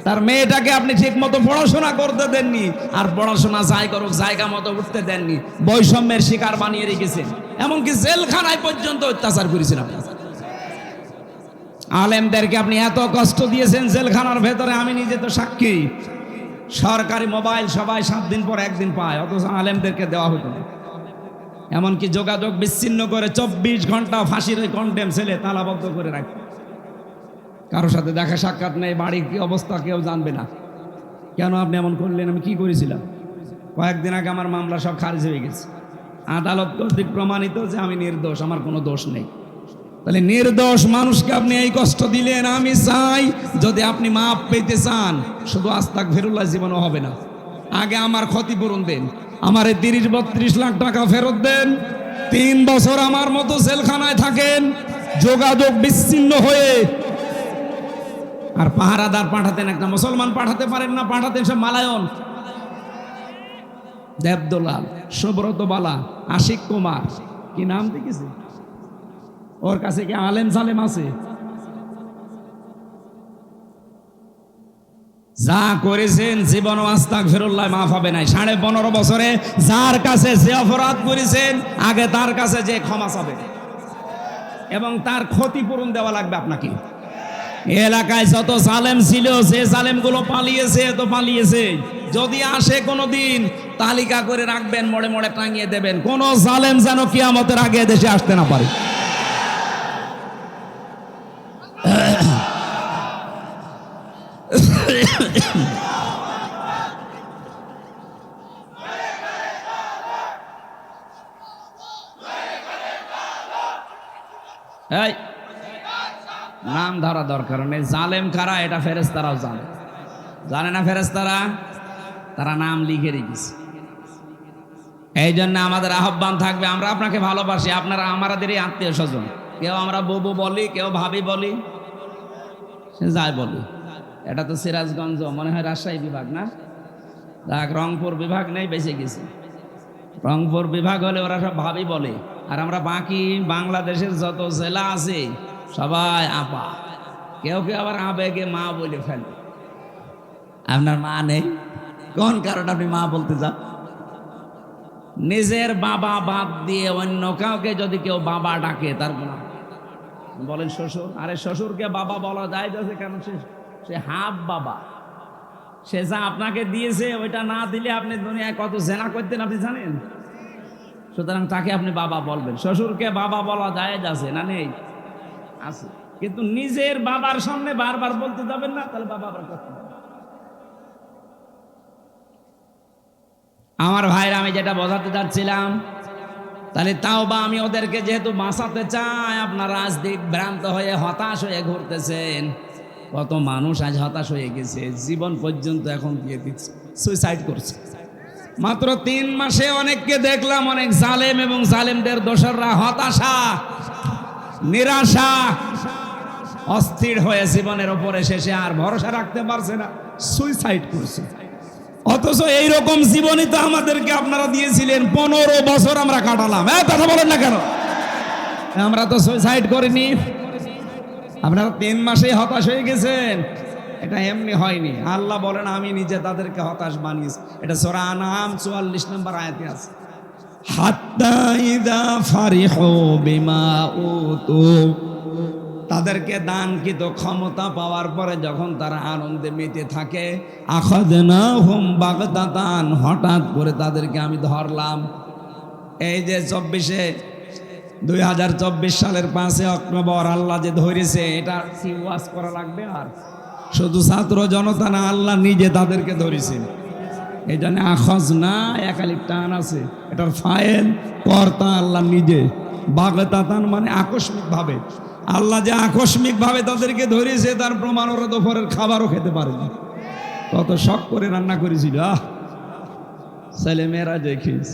A: তার মেয়েটাকে আপনি ঠিক মতো পড়াশোনা করতে দেননি, আর পড়াশোনা যাই করুক জায়গা মতো উঠতে দেননি, বৈষম্যের শিকার বানিয়ে রেখেছেন, এমনকি জেলখানায় পর্যন্ত অত্যাচার করেছেন। আপনি আলেমদেরকে আপনি এত কষ্ট দিয়েছেন জেলখানার ভেতরে, আমি নিজে তো সাক্ষী। সরকারি মোবাইল সবাই 7 দিন পর 1 দিন পায়, অথচ আলেমদেরকে দেওয়া হতো না। এমনকি যোগাযোগ বিচ্ছিন্ন করে 24 ঘন্টা ফাঁসির ওই কন্ডেম ছেলে তালাবদ্ধ করে রাখে। কারোর সাথে দেখা সাক্ষাৎ নেই, বাড়ির কি অবস্থা কেউ জানবে না। কেন আপনি এমন করলেন? আমি কি করেছিলাম? কয়েকদিন আগে আমার মামলা সব খারিজ হয়ে গেছে, আদালত কর্তৃক প্রমাণিত যে আমি নির্দোষ, আমার কোনো দোষ নেই। তাহলে নির্দোষ মানুষকে আপনি এই কষ্ট দিলেন। আমি চাই যদি আপনি মাপ পেতে চান, শুধু আস্তাগফিরুল্লাহ জীবনও হবে না, আগে আমার ক্ষতিপূরণ দেন, আমার 30-32 লাখ টাকা ফেরত দেন, 3 বছর আমার মতো জেলখানায় থাকেন যোগাযোগ বিচ্ছিন্ন হয়ে। আর পাহারাদার পাঠাতেন, একটা মুসলমান পাঠাতে পারেন না, পাঠাতেন সব মালায়ন, দেবদোলাল, সুব্রত বালা, আশিক কুমার, কি নাম দেখেছে? ওর কাছে কি আলেম সালেম আছে? যা করেছেন জীবনও আস্তাগফিরুল্লাহ মাফ হবে না। 15.5 বছরে যার কাছে যে অপরাধ করেছেন, আগে তার কাছে যে ক্ষমা চাবে এবং তার ক্ষতিপূরণ দেওয়া লাগবে আপনাকে। এলাকায় যত জালেম ছিল, যে জালেমগুলো পালিয়েছে তো পালিয়েছে, যদি আসে কোনোদিন তালিকা করে রাখবেন, মোড়ে মোড়ে টাঙিয়ে দেবেন, কোন জালেম যেন কিয়ামতের আগে দেশে আসতে না পারে। এই নাম ধরা দরকার নেই। জালেম কারা এটা ফেরেশতারাও জানে, জানে না ফেরেশতারা? তারা নাম লিখে রেখেছে। এই জন্য আমাদের আহ্বান থাকবে, আমরা আপনাকে ভালোবাসি, আপনারা আমাদেরই আত্মীয় স্বজন। কেউ আমরা ববু বলি, কেউ ভাবি বলি, সে যাই বলি। এটা তো সিরাজগঞ্জ, মনে হয় রাজশাহী বিভাগ না? দেখ রংপুর বিভাগ নেই, বেঁচে গেছে। রংপুর বিভাগ হলে ওরা সব ভাবি বলে, আর আমরা বাকি বাংলাদেশের যত জেলা আছে সবাই আপা, কেউ কেউ আবার আবেগে মা বলে ফেলে। আপনার মা নেই, কোন কারণে আপনি মা বলতে যান? নিজের বাবা বাদ দিয়ে অন্য কাউকে যদি কেউ বাবা ডাকে তার গুনাহ। বলেন শ্বশুর, আরে শ্বশুরকে বাবা বলা যায় যাচ্ছে কেন? সে হাফ বাবা, সে যা আপনাকে দিয়েছে ওইটা না দিলে আপনি দুনিয়ায় কত জেনা করতেন আপনি জানেন? সুতরাং তাকে আপনি বাবা বলবেন। শ্বশুরকে বাবা বলা জায়েজ আছে না নেই? আছে, কিন্তু নিজের বাবার সামনে বারবার বলতে যাবেন না, তাহলে বাবা আবার কষ্ট পাবে। আমার ভাইরা, আমি যেটা বোঝাতে চাচ্ছিলাম, তাহলে তাও বা আমি ওদেরকে যেহেতু বাঁচাতে চাই, আপনারা রাজদিক ভ্রান্ত হয়ে হতাশ হয়ে ঘুরতেছেন। কত মানুষ আজ হতাশ হয়ে গেছে, জীবন পর্যন্ত এখন দিয়ে দিচ্ছে, সুইসাইড করছে। মাত্র 3 মাসে অনেককে দেখলাম, অনেক জালেম এবং জালেমদের দোসররা হতাশা, নিরাশা, অস্থির হয়ে জীবনের উপরে শেষে আর ভরসা রাখতে পারছে না, সুইসাইড করছে। অথচ এইরকম জীবনই তো আমাদেরকে আপনারা দিয়েছিলেন, 15 বছর আমরা কাটালাম। কথা বলেন না কেন? আমরা তো সুইসাইড করিনি। আপনারা 3 মাসেই হতাশ হয়ে গেছেন, এটা এমনি হয়নি। আল্লাহ বলেন আমি নিজে তাদেরকে হতাশ বানিয়েছি। এটা সূরা আনআম 44 নম্বর আয়াতে আছে। হাত্তা ইযা ফারিহু বিমা উতু, তাদেরকে দানকৃত ক্ষমতা পাওয়ার পরে যখন তারা আনন্দে মেতে থাকে, আখাযনাহুম বাগতাতান, হঠাৎ করে তাদেরকে আমি ধরলাম। এই যে 2024 সালের 5 অক্টোবর আল্লাহ যে ধরেছে, এটা কি ওয়াজ করা লাগবে? আর শুধু ছাত্র জনতা না, আল্লাহ নিজে তাদেরকে ধরেছেন। এই জন্য আখাযনা একালিপ টান আছে, এটার ফাইল কর্তা আল্লাহ নিজে। বাগতাতান মানে আকস্মিকভাবে। আল্লাহ যে আকস্মিকভাবে তাদেরকে ধরেছে তার প্রমাণ ওরা দুপুরের খাবারও খেতে পারেনি। কত শখ করে রান্না করেছিল, ছেলে মেয়েরা দেখিস।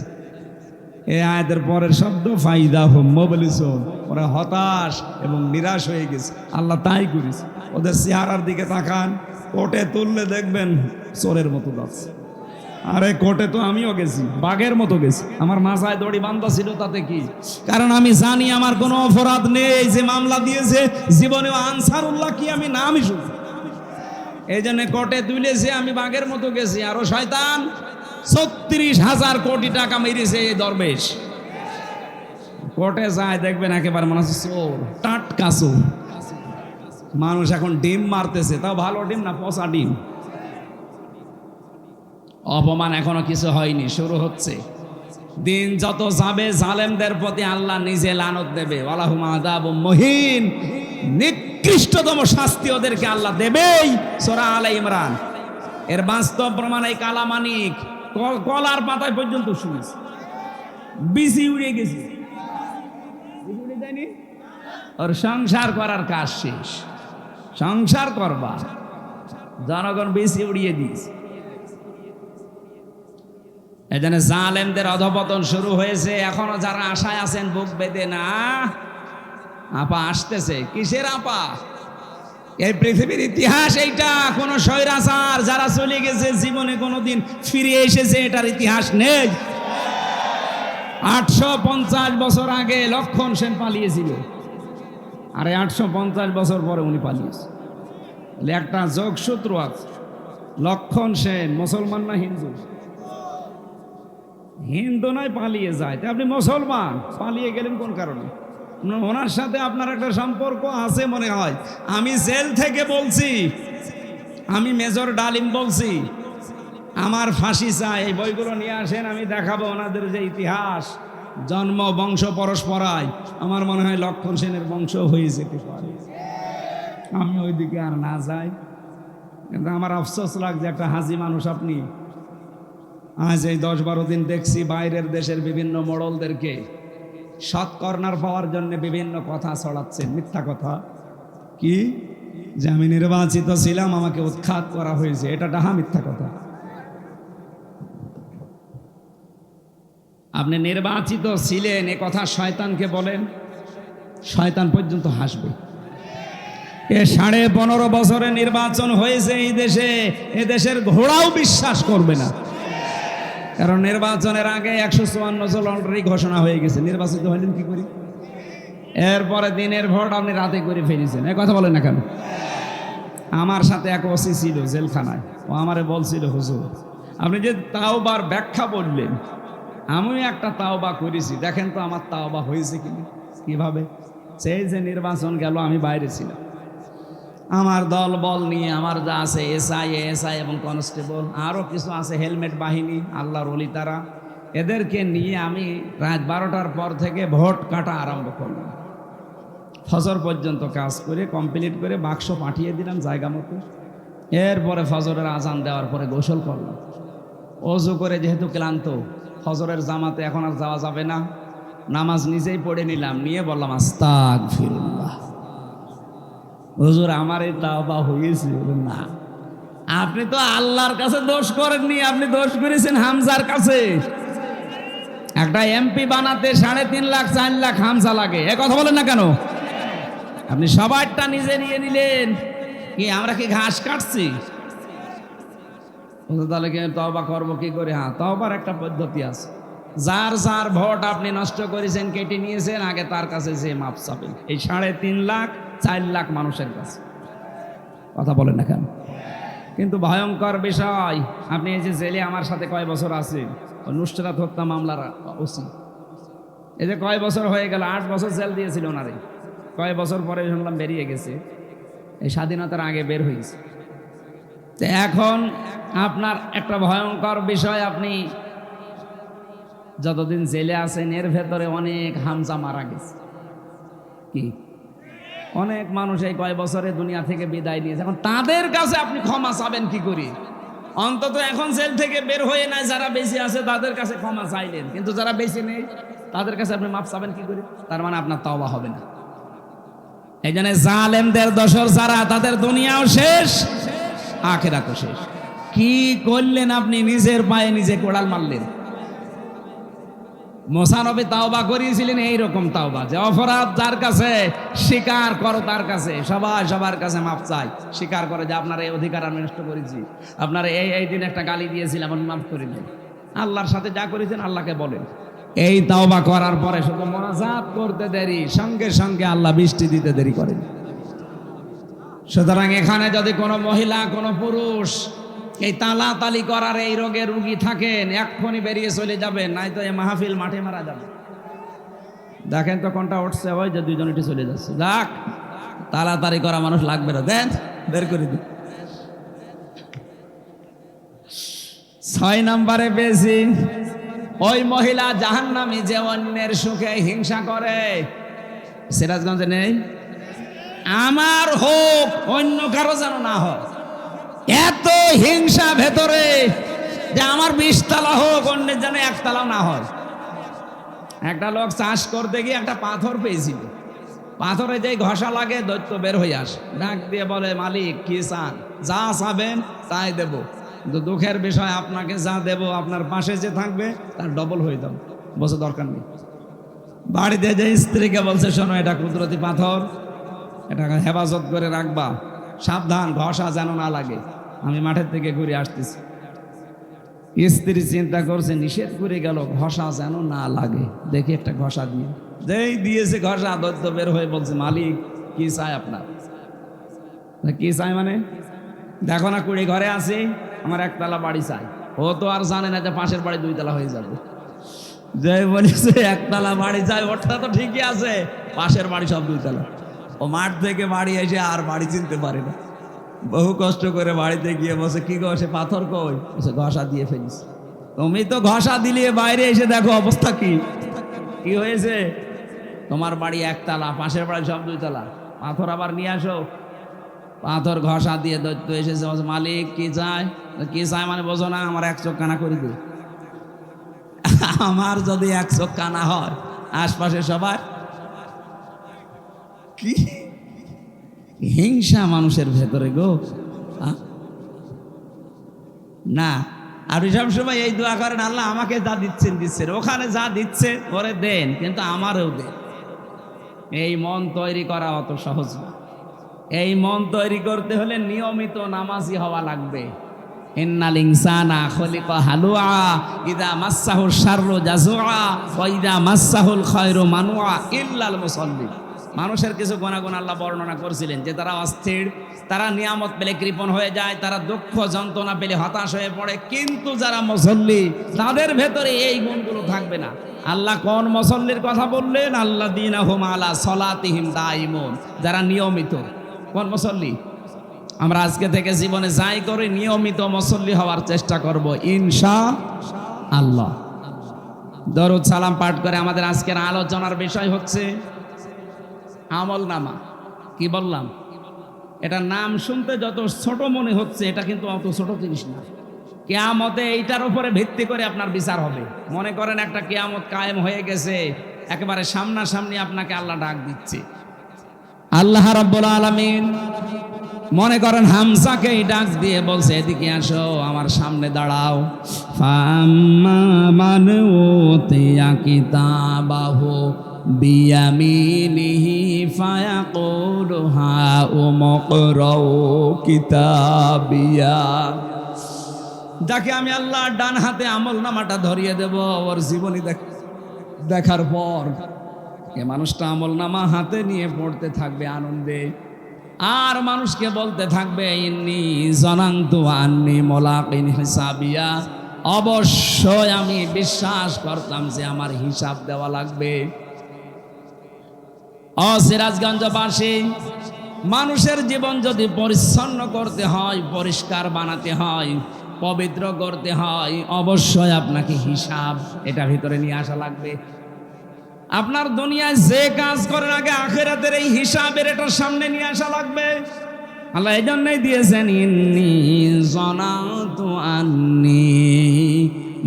A: এই আয়াতের পরের শব্দ ফাইদা হুম মুবলিসুন, ওরা হতাশ এবং নিরাশ হয়ে গেছে। আল্লাহ তাই করেছে। ওদের চেহারার দিকে তাকান, কোটে তুললে দেখবেন চোরের মতো যাচ্ছে। আরে কোটে তো আমিও গেছি, বাঘের মতো গেছি। আমার মাথায় দড়ি বান্ধা ছিল, তাতে কি? কারণ আমি জানি আমার কোনো অপরাধ নেই। যে মামলা দিয়েছে জীবনে আনসারুল্লাহ কি আমি নামই শুনি। এই জন্য কোটে তুলেছে, আমি বাঘের মতো গেছি। আরো শয়তান 36,000 কোটি টাকা মেরেছে এই দরবেশ। কোর্টে যায় দেখবেন একেবারে মনে হচ্ছে চোর, টাটকা চোর। মানুষ এখন ডিম মারতেছে, তাও ভালো ডিম না, পচা ডিম। অপমান এখনো কিছু হয়নি, শুরু হচ্ছে। দিন যত যাবে জালেমদের প্রতি আল্লাহ নিজে লানত দেবে। ওয়ালাহুম আযাবুম মুহিন, নিকৃষ্টতম শাস্তি ওদেরকে আল্লাহ দেবেই। সূরা আলে ইমরান। এর বাস্তব প্রমাণ এই কালামানিক কলার পাতায় পর্যন্ত শুনেছি, বিসি উড়ে গেছে। ওর সংসার করার কাজ শেষ, সংসার করবা, জনগণ বিসি উড়িয়ে দিয়েছে। এই জন্য জালেমদের অধপতন শুরু হয়েছে। এখনো যারা আশায় আছেন বুক বেঁধে না, আপা আসতেছে। কিসের আপা? এই পৃথিবীর ইতিহাস এইটা। কোন স্বৈরাচার যারা চলে গেছে জীবনে কোনোদিন ফিরে এসেছে এটার ইতিহাস নেই। 850 বছর আগে লক্ষণ সেন পালিয়েছিল, আর 850 বছর পরে উনি পালিয়েছে। একটা যোগসূত্র আছে। লক্ষণ সেন মুসলমান না হিন্দু? হিন্দু নয়, পালিয়ে যায়। আপনি মুসলমান, পালিয়ে গেলেন কোন কারণে? ওনার সাথে আপনার একটা সম্পর্ক আছে মনে হয়। আমি জেল থেকে বলছি, আমি মেজর ডালিম বলছি, আমার ফাঁসি চাই। এই বইগুলো নিয়ে আসেন, আমি দেখাবো ওনাদের যে ইতিহাস, জন্ম, বংশ পরস্পরায়। আমার মনে হয় লক্ষণ সেনের বংশ হয়ে যেতে পারে। আমি ওইদিকে আর না যাই, কিন্তু আমার আফসোস লাগছে একটা হাজি মানুষ আপনি। আজ এই 10-12 দিন দেখছি বাইরের দেশের বিভিন্ন মোড়লদেরকে সৎ কর্নার পাওয়ার জন্য বিভিন্ন কথা ছড়াচ্ছেন, মিথ্যা কথা। কি যে আমি নির্বাচিত ছিলাম, আমাকে উৎখাত করা হয়েছে, এটা ডাহা মিথ্যা কথা। আপনি নির্বাচিত ছিলেন এ কথা শয়তানকে বলেন, শয়তান পর্যন্ত হাসবে। এ 15.5 বছরে নির্বাচন হয়েছে এই দেশে, এ দেশের ঘোড়াও বিশ্বাস করবে না। কারণ নির্বাচনের আগে 154 জন অলরেডি ঘোষণা হয়ে গেছে। নির্বাচিত হলেন কি করি? এরপরে দিনের ভোট আপনি রাতে করে ফেলেছেন। এ কথা বলেন না কেন? আমার সাথে এক ওসি ছিল জেলখানায়, ও আমারে বলছিল, হুজুর আপনি যে তাওবার ব্যাখ্যা বললেন, আমিও একটা তাওবা করেছি, দেখেন তো আমার তাওবা হয়েছে কিনা। কিভাবে? সেই যে নির্বাচন গেল, আমি বাইরে ছিলাম, আমার দল বল নিয়ে আমার যা আছে এসআই এবং কনস্টেবল, আরও কিছু আছে হেলমেট বাহিনী, আল্লাহর ওলি তারা, এদেরকে নিয়ে আমি রাত 12টার পর থেকে ভোট কাটা আরম্ভ করলাম। ফজর পর্যন্ত কাজ করে কমপ্লিট করে বাক্স পাঠিয়ে দিলাম জায়গা মতো। এরপরে ফজরের আজান দেওয়ার পরে গোসল করলাম। অজু করে যেহেতু ক্লান্ত, ফজরের জামাতে এখন আর যাওয়া যাবে না, নামাজ নিজেই পড়ে নিলাম, নিয়ে বললাম আস্তাগফিরুল্লাহ। হুজুর আমার এই তাওবা হয়েছে? না, আপনি তো আল্লাহর কাছে দোষ করেননি, আপনি দোষ করেছেন হামজার কাছে। একটা এমপি বানাতে 3.5 লাখ 4 লাখ হামজা লাগে, এ কথা বলেন না কেন? আপনি সবারটা নিজে নিয়ে নিলেন। কি আমরা কি ঘাস কাটছি? তাহলে কি তওবা করবো কি করে? হ্যাঁ, তওবার একটা পদ্ধতি আছে। যার যার ভোট আপনি নষ্ট করেছেন, কেটে নিয়েছেন, আগে তার কাছে যে মাপ চাবেন। এই 3.5 লাখ 4 লাখ মানুষের কাছে। কথা বলেন না কেন? কিন্তু ভয়ঙ্কর বিষয়, আপনি এই যে জেলে আমার সাথে কয় বছর আছেন, নুসরাত হত্যা মামলার ওসি, এই যে কয় বছর হয়ে গেল, 8 বছর জেল দিয়েছিল ওনারে। কয় বছর পরে শুনলাম বেরিয়ে গেছে, এই স্বাধীনতার আগে বের হয়েছে। তো এখন আপনার একটা ভয়ঙ্কর বিষয়, আপনি যতদিন জেলে আছেন এর ভেতরে অনেক হামজা মারা গেছে। কি অনেক মানুষ এই কয় বছরে দুনিয়া থেকে বিদায় নিয়েছে। এখন তাদের কাছে আপনি ক্ষমা চাবেন কি করে? অন্তত এখন জেল থেকে বের হয়ে নাই যারা বেঁচে আছে তাদের কাছে ক্ষমা চাইলেন, কিন্তু যারা বেঁচে নেই তাদের কাছে আপনি মাপ চাবেন কি করে? তার মানে আপনার তওবা হবে না। এই জন্য জালেমদের দোসর যারা, তাদের দুনিয়াও শেষ, আখিরাতও শেষ। কি করলেন আপনি? নিজের পায়ে নিজে কোড়াল মারলেন। মুসা নবী তাওবা করিয়েছিলেন এইরকম তাওবা, যে অপরাধ যার কাছে স্বীকার করো, তার কাছে সবার কাছে মাপ চাই, স্বীকার করে যে আপনার এই অধিকার আমি নষ্ট করেছি, আপনার এই দিন একটা গালি দিয়েছিলাম, আমি মাফ করে দিন। আল্লাহর সাথে যা করেছেন আল্লাহকে বলেন। এই তাওবা করার পরে শুধু মোনাজাত করতে দেরি, সঙ্গে সঙ্গে আল্লাহ বৃষ্টি দিতে দেরি করেন। সুতরাং এখানে যদি কোনো মহিলা কোনো পুরুষ এই তালাতালি করার এই রোগে রুগী থাকেন, এক্ষুনি বেরিয়ে চলে যাবেন, নাই তো এই মাহফিল মাঠে মারা যাবে। দেখেন তো কোনটা উঠছে, ওই যে দুইজনটি চলে যাচ্ছে। যাক, তালাতালি করা মানুষ লাগবে না, দেন বের করে দিন। 6 নম্বরে পেয়েছি, ওই মহিলা জাহান্নামী যে অন্যের সুখে হিংসা করে। সিরাজগঞ্জে নেই? আমার হোক, অন্য কারো যেন না হয়, এত হিংসা ভেতরে যে আমার 20 তলা হোক, অন্যের যেন 1 তলাও না হয়। একটা লোক চাষ করতে গিয়ে একটা পাথর পেয়েছিল, পাথরে যেই ঘষা লাগে দৈত্য বের হয়ে আসে, ডাক দিয়ে বলে, মালিক কি চান? যা চাবেন তাই দেব, কিন্তু দুঃখের বিষয় আপনাকে যা দেব আপনার পাশে যে থাকবে তার ডবল হয়ে যাবে। বসে দরকার নেই। বাড়িতে যে স্ত্রীকে বলছে, শোনো এটা কুদরতি পাথর, এটা হেফাজত করে রাখবা, সাবধান ঘষা যেন না লাগে, আমি মাঠের থেকে ঘুরে আসতেছি। স্ত্রী চিন্তা করছে, নিষেধ করে গেল, ঘষা যেন না লাগে, দেখি একটা ঘষা দিয়ে। যেই দিয়েছে ঘষা, দৈত্য বের হয়ে বলছে, মালিক কি চাই আপনার? কি চাই মানে? দেখো না কুড়ি ঘরে আছি, আমার 1 তলা বাড়ি চাই। ও তো আর জানে না যে পাশের বাড়ি 2 তলা হয়ে যাবে। যে বলেছে 1 তলা বাড়ি চাই, ওটা তো ঠিকই আছে, পাশের বাড়ি সব 2 তলা। ও মাঠ থেকে বাড়ি এসে আর বাড়ি চিনতে পারে না, বহু কষ্ট করে বাড়িতে গিয়ে বসে, কি গো সে পাথর কই? বসে ঘষা দিয়ে ফেলিস। তুমি তো ঘষা দিলে, বাইরে এসে দেখো অবস্থা কি কি হয়েছে। তোমার বাড়ি 1 তলা, পাশের বাড়ি সব 2 তলা, পাথর আবার নিয়ে আসো। পাথর ঘষা দিয়ে দৈত্য এসেছে, মালিক কি চায়? কি চায় মানে বোঝো না? আমার 1 চোখ কানা করে দে। আমার যদি 1 চোখ কানা হয়, আশপাশে সবার কি হিংসা মানুষের ভেতরে গো। না, আর সব সময় এই দোয়া করেন, আল্লাহ আমাকে যা দিচ্ছেন, ওখানে যা দিচ্ছে ওরে দেন, কিন্তু আমারও দেন। এই মন তৈরি করা অত সহজ না। এই মন তৈরি করতে হলে নিয়মিত নামাজি হওয়া লাগবে। ইন্নাল ইনসানা খুলিকা হালুআ ইযা মাসসাহুশ শাররু জাযুআ ওয়া ইযা মাসসাহুল খায়রু মানুআ ইল্লাল মুসাল্লিন। মানুষের কিছু গুণাগুণ আল্লাহ বর্ণনা করেছিলেন, যে তারা অস্থির, তারা নিয়ামত পেলে কৃপণ হয়ে যায়, তারা দুঃখ যন্ত্রণা পেলে হতাশ হয়ে পড়ে। কিন্তু যারা মুসল্লি, তাদের ভেতরে এই গুণগুলো থাকবে না। আল্লাহ কোন মুসল্লির কথা বললেন? আল্লাযীনাহুম আলা সলাতিহিম দাইমুন, যারা নিয়মিত। কোন মুসল্লি? আমরা আজকে থেকে জীবনে যাই করে নিয়মিত মুসল্লি হওয়ার চেষ্টা করব ইনশাআল্লাহ। দরুদ সালাম পাঠ করে আমাদের আজকের আলোচনার বিষয় হচ্ছে আমলনামা। কি বললাম? এটা নাম শুনতে যত ছোট মনে হচ্ছে, এটা কিন্তু অত ছোট জিনিস না। কিয়ামতে এইটার উপরে ভিত্তি করে আপনার বিচার হবে। মনে করেন একটা কিয়ামত কায়েম হয়ে গেছে, একেবারে সামনাসামনি আপনাকে আল্লাহ ডাক দিচ্ছে। আল্লাহ রাব্বুল আলামিন মনে করেন হামজাকে ডাক দিয়ে বলছে, এদিকে আসো, আমার সামনে দাঁড়াও। ফাম্মা মান উতিয়া কিতাবাহু বিয়ামিনিহি ফায়াকুলু হাউমুকরাউ কিতাবিয়া। যাকে আমি আল্লাহ ডান হাতে আমলনামাটা ধরিয়ে দেব, ওর জীবনী দেখার পর এ মানুষটা আমলনামা হাতে নিয়ে পড়তে থাকবে আনন্দে, আর মানুষকে বলতে থাকবে ইন্নী জানান্তু আন্নী মুলাকিন হিসাবিয়া, অবশ্যই আমি বিশ্বাস করতাম যে আমার হিসাব দেওয়া লাগবে। সিরাজগঞ্জবাসী, মানুষের জীবন যদি পরিচ্ছন্ন করতে হয়, পরিষ্কার বানাতে হয়, পবিত্র করতে হয়, অবশ্যই আপনাকে হিসাব এটা ভিতরে নিয়ে আসা লাগবে। আপনার দুনিয়ায় যে কাজ করার আগে আখিরাতের এই হিসাবের এটা সামনে নিয়ে আসা লাগবে। আল্লাহ এই জন্যই দিয়েছেন ইন্নী জানাতু আন্নী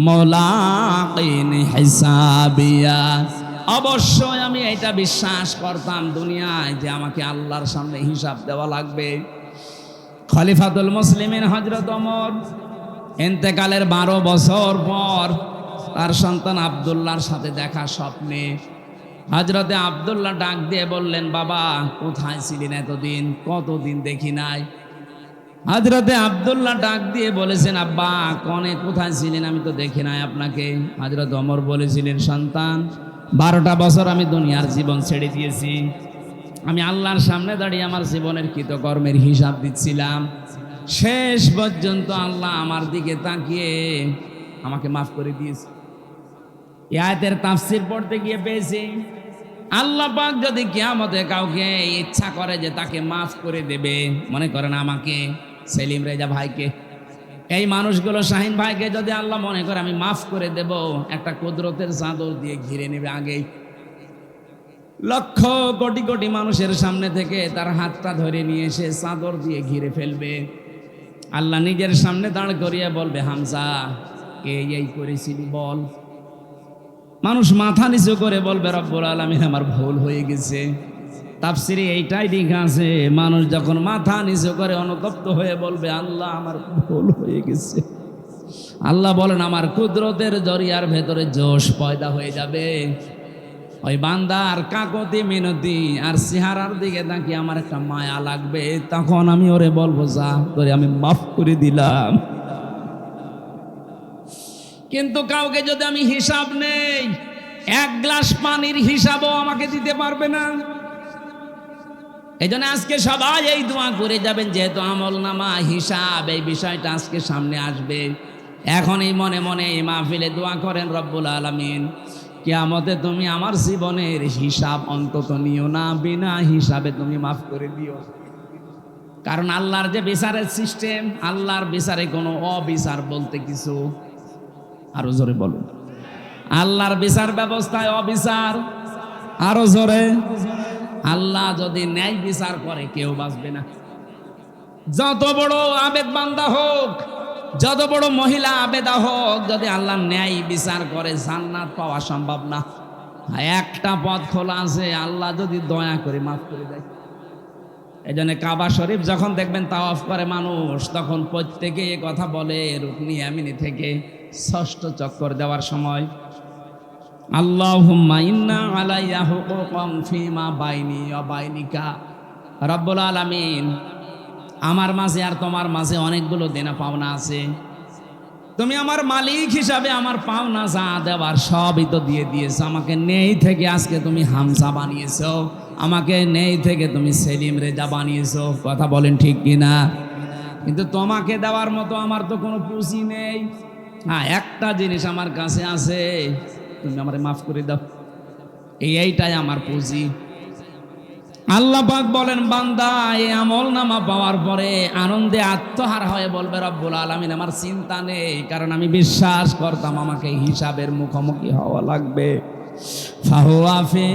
A: মুলাকিন হিসাবিয়া, অবশ্যই আমি এটা বিশ্বাস করতাম দুনিয়ায় যে আমাকে আল্লাহর সামনে হিসাব দেওয়া লাগবে। খলিফাতুল মুসলিমিন হযরত ওমর ইন্তেকালের 12 বছর পর তার সন্তান আব্দুল্লাহর সাথে দেখা স্বপ্নে হযরতে আব্দুল্লাহ ডাক দিয়ে বললেন, বাবা কোথায় ছিলেন এতদিন, কতদিন দেখি নাই। হযরতে আব্দুল্লাহ ডাক দিয়ে বলেছেন, আব্বা কনে কোথায় ছিলেন, আমি তো দেখি নাই আপনাকে। হযরত ওমর বলেছিলেন, সন্তান 12টা বছর আমি দুনিয়ার জীবন ছেড়ে দিয়েছি, আমি আল্লাহর সামনে দাঁড়িয়ে আমার জীবনের কৃতকর্মের হিসাব দিচ্ছিলাম। শেষ পর্যন্ত আল্লাহ আমার দিকে তাকিয়ে আমাকে মাফ করে দিয়েছে। এই আয়াতের তাফসীর পড়তে গিয়ে পেয়েছি, আল্লাহ পাক যদি কিয়ামতে কাউকে ইচ্ছা করে যে তাকে মাফ করে দেবে, মনে করেন আমাকে, সেলিম রেজা ভাইকে, এই মানুষগুলো শাহিন ভাইকে যদি আল্লাহ মনে করে আমি মাফ করে দেব, একটা কুদরতের চাদর দিয়ে ঘিরে নেবে। আগেই লক্ষ কোটি কোটি মানুষের সামনে থেকে তার হাতটা ধরে নিয়ে এসে চাদর দিয়ে ঘিরে ফেলবে। আল্লাহ নিজের সামনে দাঁড় করিয়ে বলবে, হামজা কে এই করেছিলি বল। মানুষ মাথা নিচু করে বলবে, রব্বুল আলামিন আমার ভুল হয়ে গেছে। তাফসীরে এইটাই লেখা আছে, মানুষ যখন মাথা নিচু করে অনুতপ্ত হয়ে বলবে, আল্লাহ আমার ভুল হয়ে গেছে, আল্লাহ বলেন আমার কুদরতের জরিয়ার ভেতরে জোশ পয়দা হয়ে যাবে। ওই বান্দার কাকতি মিনতি আর চেহারার দিকে তাকিয়ে আমার একটা মায়া লাগবে, তখন আমি ওরে বলবো, যা তোরে আমি মাফ করে দিলাম। কিন্তু কাউকে যদি আমি হিসাব নেই, এক গ্লাস পানির হিসাবও আমাকে দিতে পারবে না। এই জন্য আজকে সবাই এই দোয়া করে যাবেন, যেহেতু আমলনামা হিসাব এই বিষয়টা আজকে সামনে আসবে, এখন এই মনে মনে এই মাহফিলে দোয়া করেন, রব্বুল আলামিন কিয়ামতে তুমি আমার জীবনের হিসাব অন্তত নিও না, বিনা হিসাবে তুমি মাফ করে দিও। কারণ আল্লাহর যে বিচারের সিস্টেম, আল্লাহর বিচারে কোনো অবিচার বলতে কিছু, আরো জোরে বলুন, আল্লাহর বিচার ব্যবস্থায় অবিচার, আরো জোরে, আল্লাহ যদি ন্যায় বিচার করে কেউ বাঁচবে না। যত বড় আবেদ বান্দা হোক, যত বড় মহিলা আবেদা হোক, যদি আল্লাহ ন্যায় বিচার করে জান্নাত পাওয়া সম্ভব না। একটা পথ খোলা আছে, আল্লাহ যদি দয়া করে মাফ করে দেয়। এই জন্য কাবা শরীফ যখন দেখবেন তাওয়াফ করে মানুষ, তখন প্রত্যেকে এ কথা বলে, রুকনি ইয়ামিনি থেকে 6ষ্ঠ চক্কর দেওয়ার সময়, আল্লাহুম্মা ইন্না আলাইয়া হুকুকাম ফিমা বাইনি ওয়া বাইনিকা, রব্বুল আলামিন আমার মাঝে আর তোমার মাঝে অনেকগুলো দেনা পাওনা আছে, তুমি আমার মালিক হিসাবে আমার পাওনা যা দেওয়ার সবই তো দিয়ে দিয়েছো। আমাকে নেই থেকে আজকে তুমি হামজা বানিয়েছো, আমাকে নেই থেকে তুমি সেলিম রেজা বানিয়েছো। কথা বলেন ঠিক কিনা? কিন্তু তোমাকে দেওয়ার মতো আমার তো কোনো পুঁজি নেই। হ্যাঁ, একটা জিনিস আমার কাছে আছে, তুমি আমারে মাফ করে দাও, এইটাই আমার পুঁজি। আল্লাহ পাক বলেন বান্দা এই আমল নামা পাওয়ার পরে আনন্দে আত্মহারা হয়ে বলবে রব্বুল আলামিন আমার চিন্তা নেই, কারণ আমি বিশ্বাস করতাম আমাকে হিসাবের মুখোমুখি হওয়া লাগবে। ফাহুয়া ফি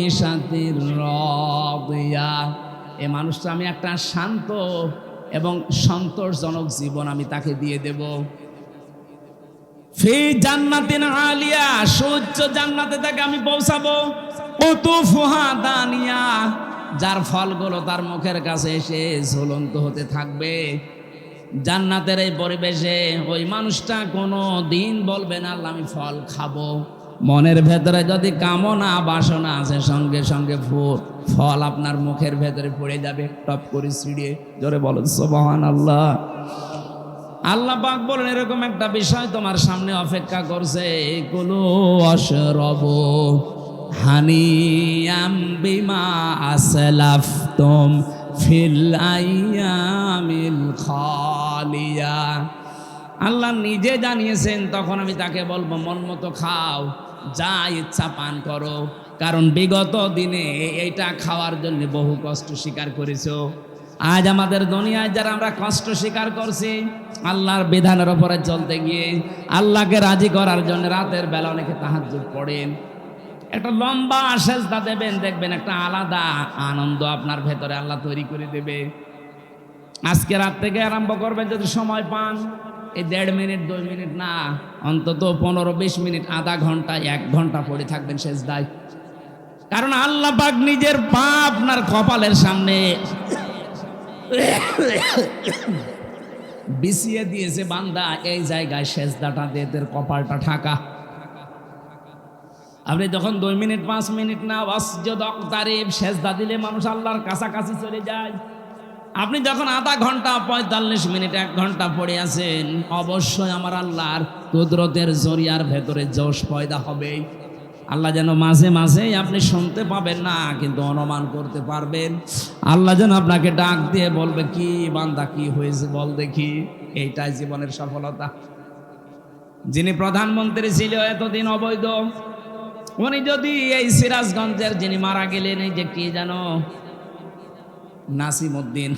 A: ঈশাতির রাদিয়া, এই মানুষটা আমি একটা শান্ত এবং সন্তোষজনক জীবন আমি তাকে দিয়ে দেব। ফি জান্নাতিন আলিয়া, সুউচ্চ জান্নাতে তাকে আমি পৌঁছাবো। কুতুফুহা দানিয়া, যার ফলগুলো তার মুখের কাছে এসে ঝুলন্ত হতে থাকবে। জান্নাতের এই পরিবেশে ওই মানুষটা কোনো দিন বলবে না আল্লাহ আমি ফল খাবো। মনের ভেতরে যদি কামনা বাসনা আছে সঙ্গে সঙ্গে ফল আপনার মুখের ভেতরে পড়ে যাবে, টপ করে ছিঁড়িয়ে। জোরে বলেন সুবহানাল্লাহ। আল্লাহ পাক বলেন এরকম একটা বিষয় তোমার সামনে অপেক্ষা করছে, কুলু ওয়াশরাবু হানিয়াম বিমা আসলাফতুম ফিল আইয়ামিল খালিয়া। আল্লাহ নিজে জানিয়েছেন, তখন আমি তাকে বলবো মন মতো খাও, যা ইচ্ছা পান করো, কারণ বিগত দিনে এইটা খাওয়ার জন্য বহু কষ্ট স্বীকার করেছো। আজ আমাদের দুনিয়ায় যারা আমরা কষ্ট স্বীকার করছি আল্লাহর বিধানের উপরে চলতে গিয়ে, আল্লাহকে রাজি করার জন্য রাতের বেলা অনেকে তাহাজ্জুদ পড়েন, একটা লম্বা সেজদা দেবেন, দেখবেন একটা আলাদা আনন্দ আপনার ভেতরে আল্লাহ তৈরি করে দেবে। আজকে রাত থেকে আরম্ভ করবেন, যদি সময় পান এই 1.5 মিনিট 2 মিনিট না, অন্তত 15-20 মিনিট, আধা ঘন্টা 1 ঘন্টা পড়ে থাকবেন সেজদায়। কারণ আল্লাহ পাক নিজের পা আপনার কপালের সামনে বিছিয়ে দিয়েছে, বান্দা এই জায়গায় সেজদাটা দিয়ে তোর কপালটা ঢাকা। আপনি যখন 2 মিনিট 5 মিনিট না ওয়াসজুদ ওয়াকতারিব সেজদা দিলে মানুষ আল্লাহর কাছাকাছি চলে যায়। আপনি যখন আধা ঘন্টা 45 মিনিট 1 ঘন্টা পড়ে আছেন, অবশ্যই আমার আল্লাহর কুদরতের জরিয়ার ভেতরে জোশ পয়দা হবে। আল্লাহ যেন মাঝে মাঝেই আপনি শুনতে পাবেন না, কিন্তু অনুমান করতে পারবেন। আল্লাহ যেন আপনাকে ডাক দিয়ে বলবে কি বান্দা কি হয়েছে বল দেখি। এইটাই জীবনের সফলতা। যিনি প্রধানমন্ত্রী ছিল এতদিন অবৈধ, উনি যদি এই সিরাজগঞ্জের যিনি মারা গেলেন, এই যে কি জানো নাসিম উদ্দিন,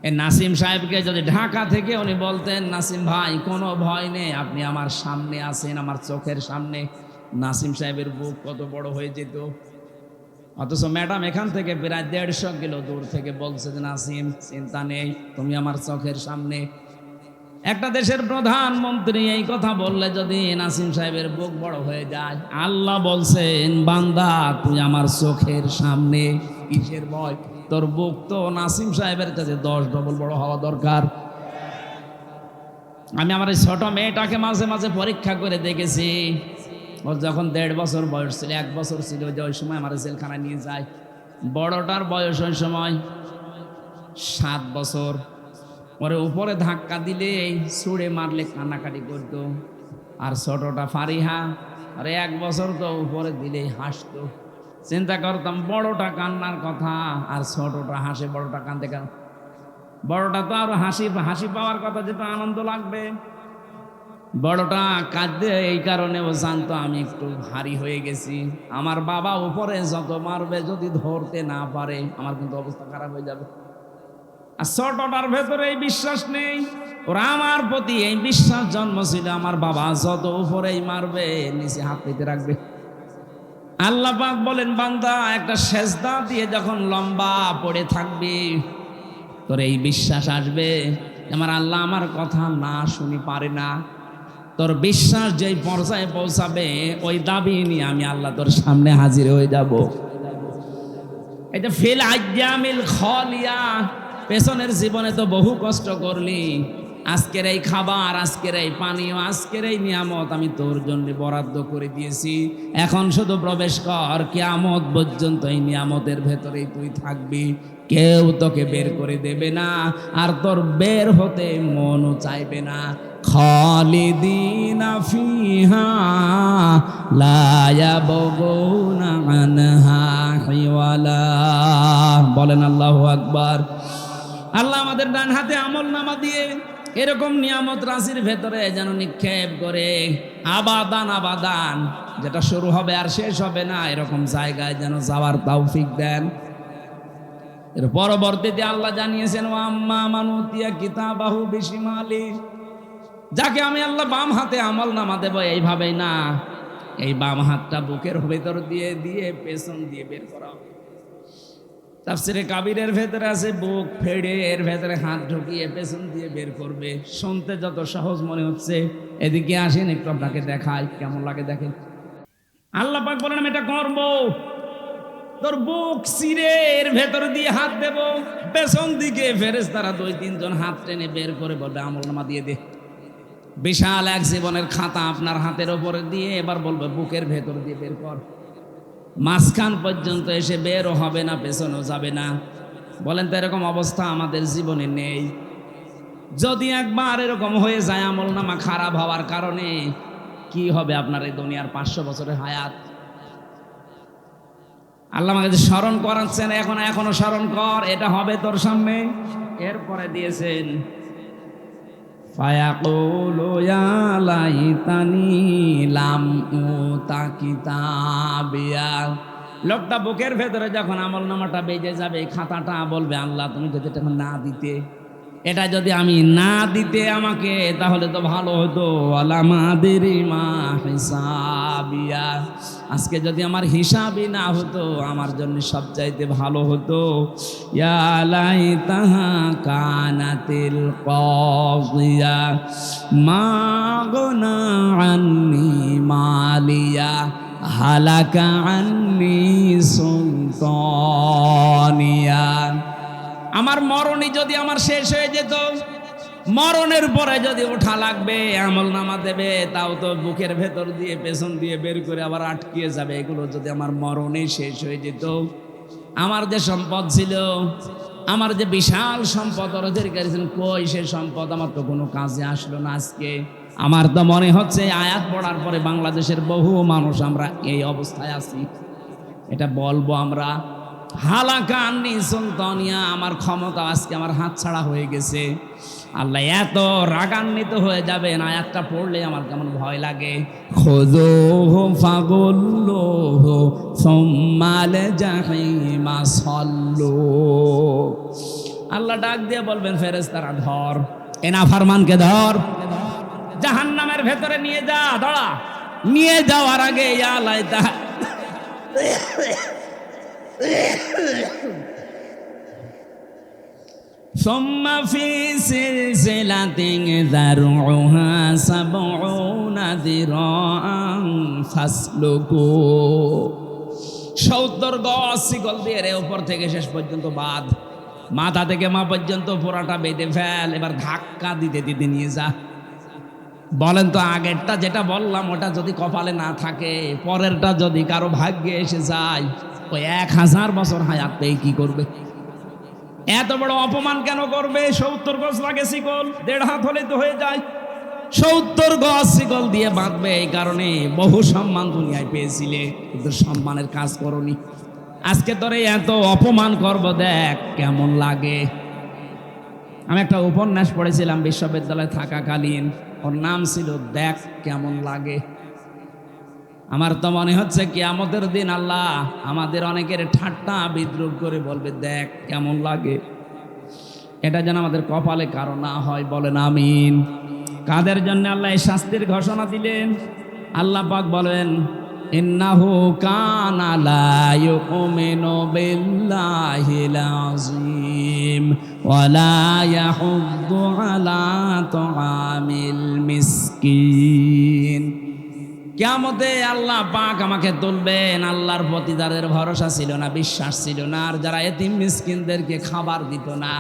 A: এই নাসিম সাহেবকে যদি ঢাকা থেকে উনি বলতেন নাসিম ভাই কোনো ভয় নেই, আপনি আমার সামনে আছেন, আমার চোখের সামনে, নাসিম সাহেবের বুক কত বড় হয়ে যেত। অথচ ম্যাডাম এখান থেকে প্রায় 150 কিলো দূর থেকে বলছে যে নাসিম চিন্তা নেই, তুমি আমার চোখের সামনে। একটা দেশের প্রধানমন্ত্রী এই কথা বললে যদি নাসিম সাহেবের বুক বড় হয়ে যায়, আল্লাহ বলছেন বান্দা তুই আমার চোখের সামনে, কিসের ভয়? তোর বুক তো নাসিম সাহেবের কাছে 10 ডবল বড় হওয়া দরকার। আমি আমার এই ছোট মেয়েটাকে মাঝে মাঝে পরীক্ষা করে দেখেছি। ওর যখন 1.5 বছর বয়স ছিল, 1 বছর ছিল, যে ওই সময় আমার জেলখানায় নিয়ে যায়। বড়টার বয়স ওই সময় 7 বছর। ওরে উপরে ধাক্কা দিলে ছুঁড়ে মারলে কান্নাকাটি করতো। আর ছোটটা ফারিহা, আরে 1 বছর তো উপরে দিলেই হাসতো। চিন্তা করতাম বড়টা কান্নার কথা আর ছোটটা হাসে, বড়টা কান্দে কেন? বড়টা তো আরো হাসি পাওয়ার কথা, যেটা আনন্দ লাগবে। বড়টা কাঁদে এই কারণে ও জানতো আমি একটু ভারী হয়ে গেছি। আমার বাবা উপরে যত মারবে যদি ধরতে না পারে আমার কিন্তু অবস্থা খারাপ হয়ে যাবে। আর ছোটটার ভেতরে এই বিশ্বাস নেই, ওরা আমার প্রতি এই বিশ্বাস জন্মছিল, আমার বাবা যত উপরেই মারবে নিচে হাত পেতে রাখবে। আল্লাহ পাক বলেন বান্দা একটা সেজদা দিয়ে যখন লম্বা পড়ে থাকবি, তোর এই বিশ্বাস আসবে আমার আল্লাহ আমার কথা না শুনি পারে না। তোর বিশ্বাস যেই পর্যায়ে পৌঁছাবে ওই দাবি নিয়ে আমি আল্লাহ তোর সামনে হাজির হয়ে যাব। এটা ফিল আইয়ামিল খালিয়া, পেছনের জীবনে তো বহু কষ্ট করলি, আজকের এই খাবার, আজকের এই পানীয়, আজকের এই নিয়ামত আমি তোর জন্য বরাদ্দ করে দিয়েছি। এখন শুধু প্রবেশ কর, কিয়ামত পর্যন্ত এই নিয়ামতের ভেতরেই তুই থাকবি, কেউ তোকে বের করে দেবে না, আর তোর বের হতে মনও চাইবে না। খালিদিনা ফিহা লা ইয়াবগুনা আনহা হিওয়ালা। বলেন আল্লাহু আকবার। আল্লাহ আমাদের ডান হাতে আমল নামা দিয়ে এরকম নিয়ামত রাশির ভেতরে যেন নিক্ষেপ করে আবাদান আবাদান, যেটা শুরু হবে আর শেষ হবে না, এরকম জায়গায় যেন যাওয়ার তৌফিক দেন। এর পরবর্তীতে আল্লাহ জানিয়েছেন ওয়া আম্মা মান উতিয়া কিতাবাহু বিশিমালি, যাকে আমি আল্লাহ বাম হাতে আমল নামা দেব, এইভাবেই না, এই বাম হাতটা বুকের ভেতর দিয়ে দিয়ে পেছন দিয়ে বের করা হবে। তাফসিরে কাবিরের ভেতরে আছে বুক ফেড়ে এর ভেতরে হাত ঢুকিয়ে পেছন দিয়ে বের করবে। শুনতে যত সহজ মনে হচ্ছে, এদিকে আসেন একটু আপনাকে দেখাই কেমন লাগে দেখেন। আল্লাহ পাক বলেন আমি এটা করবো, তোর বুক চিরে এর ভেতর দিয়ে হাত দেব, পেছন দিকে ফেরেশতারা 2-3 জন হাত টেনে বের করে বলবে আমলনামা দিয়ে দে। বিশাল এক জীবনের খাতা আপনার হাতের ওপরে দিয়ে এবার বলবে বুকের ভেতর দিয়ে বের কর। মাঝখান পর্যন্ত এসে বেরও হবে না, পেছনেও যাবে না। বলেন তো এরকম অবস্থা আমাদের জীবনে নেই? যদি একবার এরকম হয়ে যায় আমলনামা খারাপ হওয়ার কারণে, কি হবে আপনার এই দুনিয়ার 500 বছরের হায়াত? আল্লাহ আমাকে যে স্মরণ করাচ্ছেন, এখনো স্মরণ কর, এটা হবে তোর সামনে। এরপরে দিয়েছেন ফায়াকুলু ইয়া লাইতানি লাম উতা কিতাবিয়া। লোকটা বুকের ভেতরে যখন আমলনামাটা বেজে যাবে, খাতাটা বলবে আল্লাহ তুমি যদি এটা না দিতে, এটা যদি আমি না দিতে আমাকে, তাহলে তো ভালো হতো। আলামাদিরি মা হিসাবিয়া, আজকে যদি আমার হিসাবই না হতো আমার জন্য সবচাইতে ভালো হতো। ইয়া লাইতাহা কানাতিল কাযিয়া মা গুনা আন্নি মালিয়া হালাকা আন্নি সুলতানিয়া। আমার মরণই যদি আমার শেষ হয়ে যেত, মরণের পরে যদি ওঠা লাগবে আমলনামা দেবে, তাও তো বুকের ভেতর দিয়ে পেছন দিয়ে বের করে আবার আটকিয়ে যাবে। এগুলো যদি আমার মরণই শেষ হয়ে যেত, আমার যে সম্পদ ছিল, আমার যে বিশাল সম্পদ অধিকার ছিল, কই সে সম্পদ আমার তো কোনো কাজে আসলো না। আজকে আমার তো মনে হচ্ছে আয়াত পড়ার পরে বাংলাদেশের বহু মানুষ আমরা এই অবস্থায় আছি। এটা বলবো আমরা, হালাকা আন্নি সুলতানিয়া, আমার ক্ষমতা আজকে আমার হাত ছাড়া হয়ে গেছে। আল্লাহ এত রাগান্বিত হয়ে যাবেন, আয়াতটা পড়লে আমার কেমন ভয় লাগে। খুযুহু ফাগুল্লুহু সুম্মাল জাহিমা সাল্লু। আল্লাহ ডাক দিয়ে বলবেন ফেরেশতারা ধর, এনা ফরমানকে ধর, জাহান্নামের ভেতরে নিয়ে যা, ধরা। নিয়ে যাওয়ার আগে ইয়া লাইতা ثم في سلسلة ذرعها 70 ذراعا فاسلكوه। 70 গজ শিকল দিয়ে রে উপর থেকে শেষ পর্যন্ত বাঁধ, মাথা থেকে মা পর্যন্ত পুরাটা বেঁধে ফেল, এবার ধাক্কা দিতে দিতে নিয়ে যা। বলেন তো আগেরটা যেটা বললাম ওটা যদি কপালে না থাকে, পরেরটা যদি কারো ভাগ্যে এসে যায়, ওই 1000 বছর হায়াত পেয়ে কি করবে? এত বড় অপমান কেন করবে? 70 গজ লাগে শিকল, 1.5 হাত হলে তো হয়ে যায়। 70 গজ শিকল দিয়ে বাঁধবে, এই কারণে বহু সম্মান দুনিয়ায় পেয়েছিলে, কিন্তু সম্মানের কাজ করনি। আজকে তোরে এত অপমান করব, দেখ কেমন লাগে। আমি একটা উপন্যাস পড়েছিলাম বিশ্ববিদ্যালয়ে থাকাকালীন, ওর নাম ছিল দেখ কেমন লাগে। আমার তো মনে হচ্ছে কিয়ামতের দিন আল্লাহ আমাদের অনেকের ঠাট্টা বিদ্রুপ করে বলবে দেখ কেমন লাগে। এটা যেন আমাদের কপালে কারো না হয়, বলেন আমিন। কাদের জন্য আল্লাহ এই শাস্তির ঘোষণা দিলেন? আল্লাহ পাক বলেন ইন্নাহু কানা লা ইউমিনু বিল্লাহিল আযীম ওয়া লা ইয়াহুদ্দু আলা তুআমিল মিসকিন। কিয়ামতে আল্লাহ পাক আমাকে তুলবেন, আল্লাহর প্রতি যাদের ভরসা ছিল না, বিশ্বাস ছিল না, আর যারা এতিম মিসকিনদেরকে খাবার দিত না,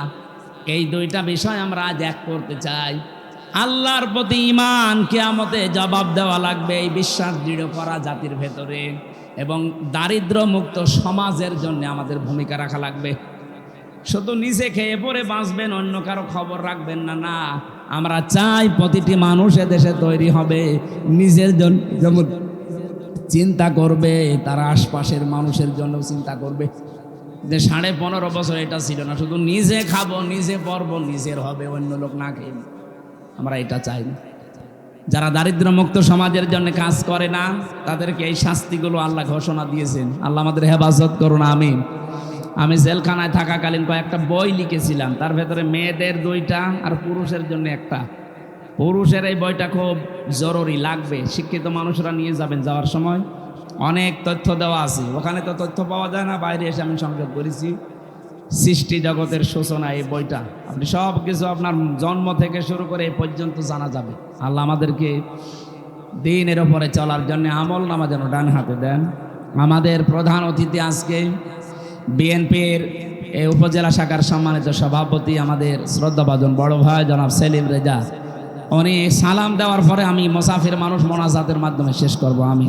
A: এই দুইটা বিষয় আমরা আজ এক করতে চাই। আল্লাহর প্রতি ঈমান, কিয়ামতে জবাব দেওয়া লাগবে, এই বিশ্বাস দৃঢ় করা জাতির ভেতরে, এবং দারিদ্র মুক্ত সমাজের জন্য আমাদের ভূমিকা রাখা লাগবে। শুধু নিজে খেয়ে পরে বাঁচবেন, অন্য কারো খবর রাখবেন না। না, আমরা চাই প্রতিটি মানুষ দেশে তৈরি হবে, নিজের জন্য যেমন চিন্তা করবে, তারা আশপাশের মানুষের জন্য চিন্তা করবে। যে 15.5 বছর এটা ছিল না, শুধু নিজে খাবো, নিজে পরবো, নিজের হবে, অন্য লোক না খেয়ে। আমরা এটা চাই না। যারা দারিদ্র মুক্ত সমাজের জন্য কাজ করে না, তাদেরকে এই শাস্তিগুলো আল্লাহ ঘোষণা দিয়েছেন। আল্লাহ আমাদের হেফাজত করুন, আমিন। আমি জেলখানায় থাকাকালীন কয়েকটা বই লিখেছিলাম, তার ভেতরে মেয়েদের 2টা আর পুরুষের জন্য একটা। পুরুষের এই বইটা খুব জরুরি, লাগবে, শিক্ষিত মানুষরা নিয়ে যাবেন যাওয়ার সময়। অনেক তথ্য দেওয়া আছে ওখানে, তো তথ্য পাওয়া যায় না, বাইরে এসে আমি সংযোগ করেছি। সৃষ্টি জগতের সূচনা এই বইটা, আপনি সব কিছু আপনার জন্ম থেকে শুরু করে এই পর্যন্ত জানা যাবে। আল্লাহ আমাদেরকে দিনের ওপরে চলার জন্য আমল নামা যেন ডান হাতে দেন। আমাদের প্রধান অতিথি আজকে বিএনপির এই উপজেলা শাখার সম্মানিত সভাপতি, আমাদের শ্রদ্ধাভাজন বড় ভাই জনাব সেলিম রেজা। উনি সালাম দেওয়ার পরে আমি মুসাফির মানুষ মোনাজাতের মাধ্যমে শেষ করব। আমি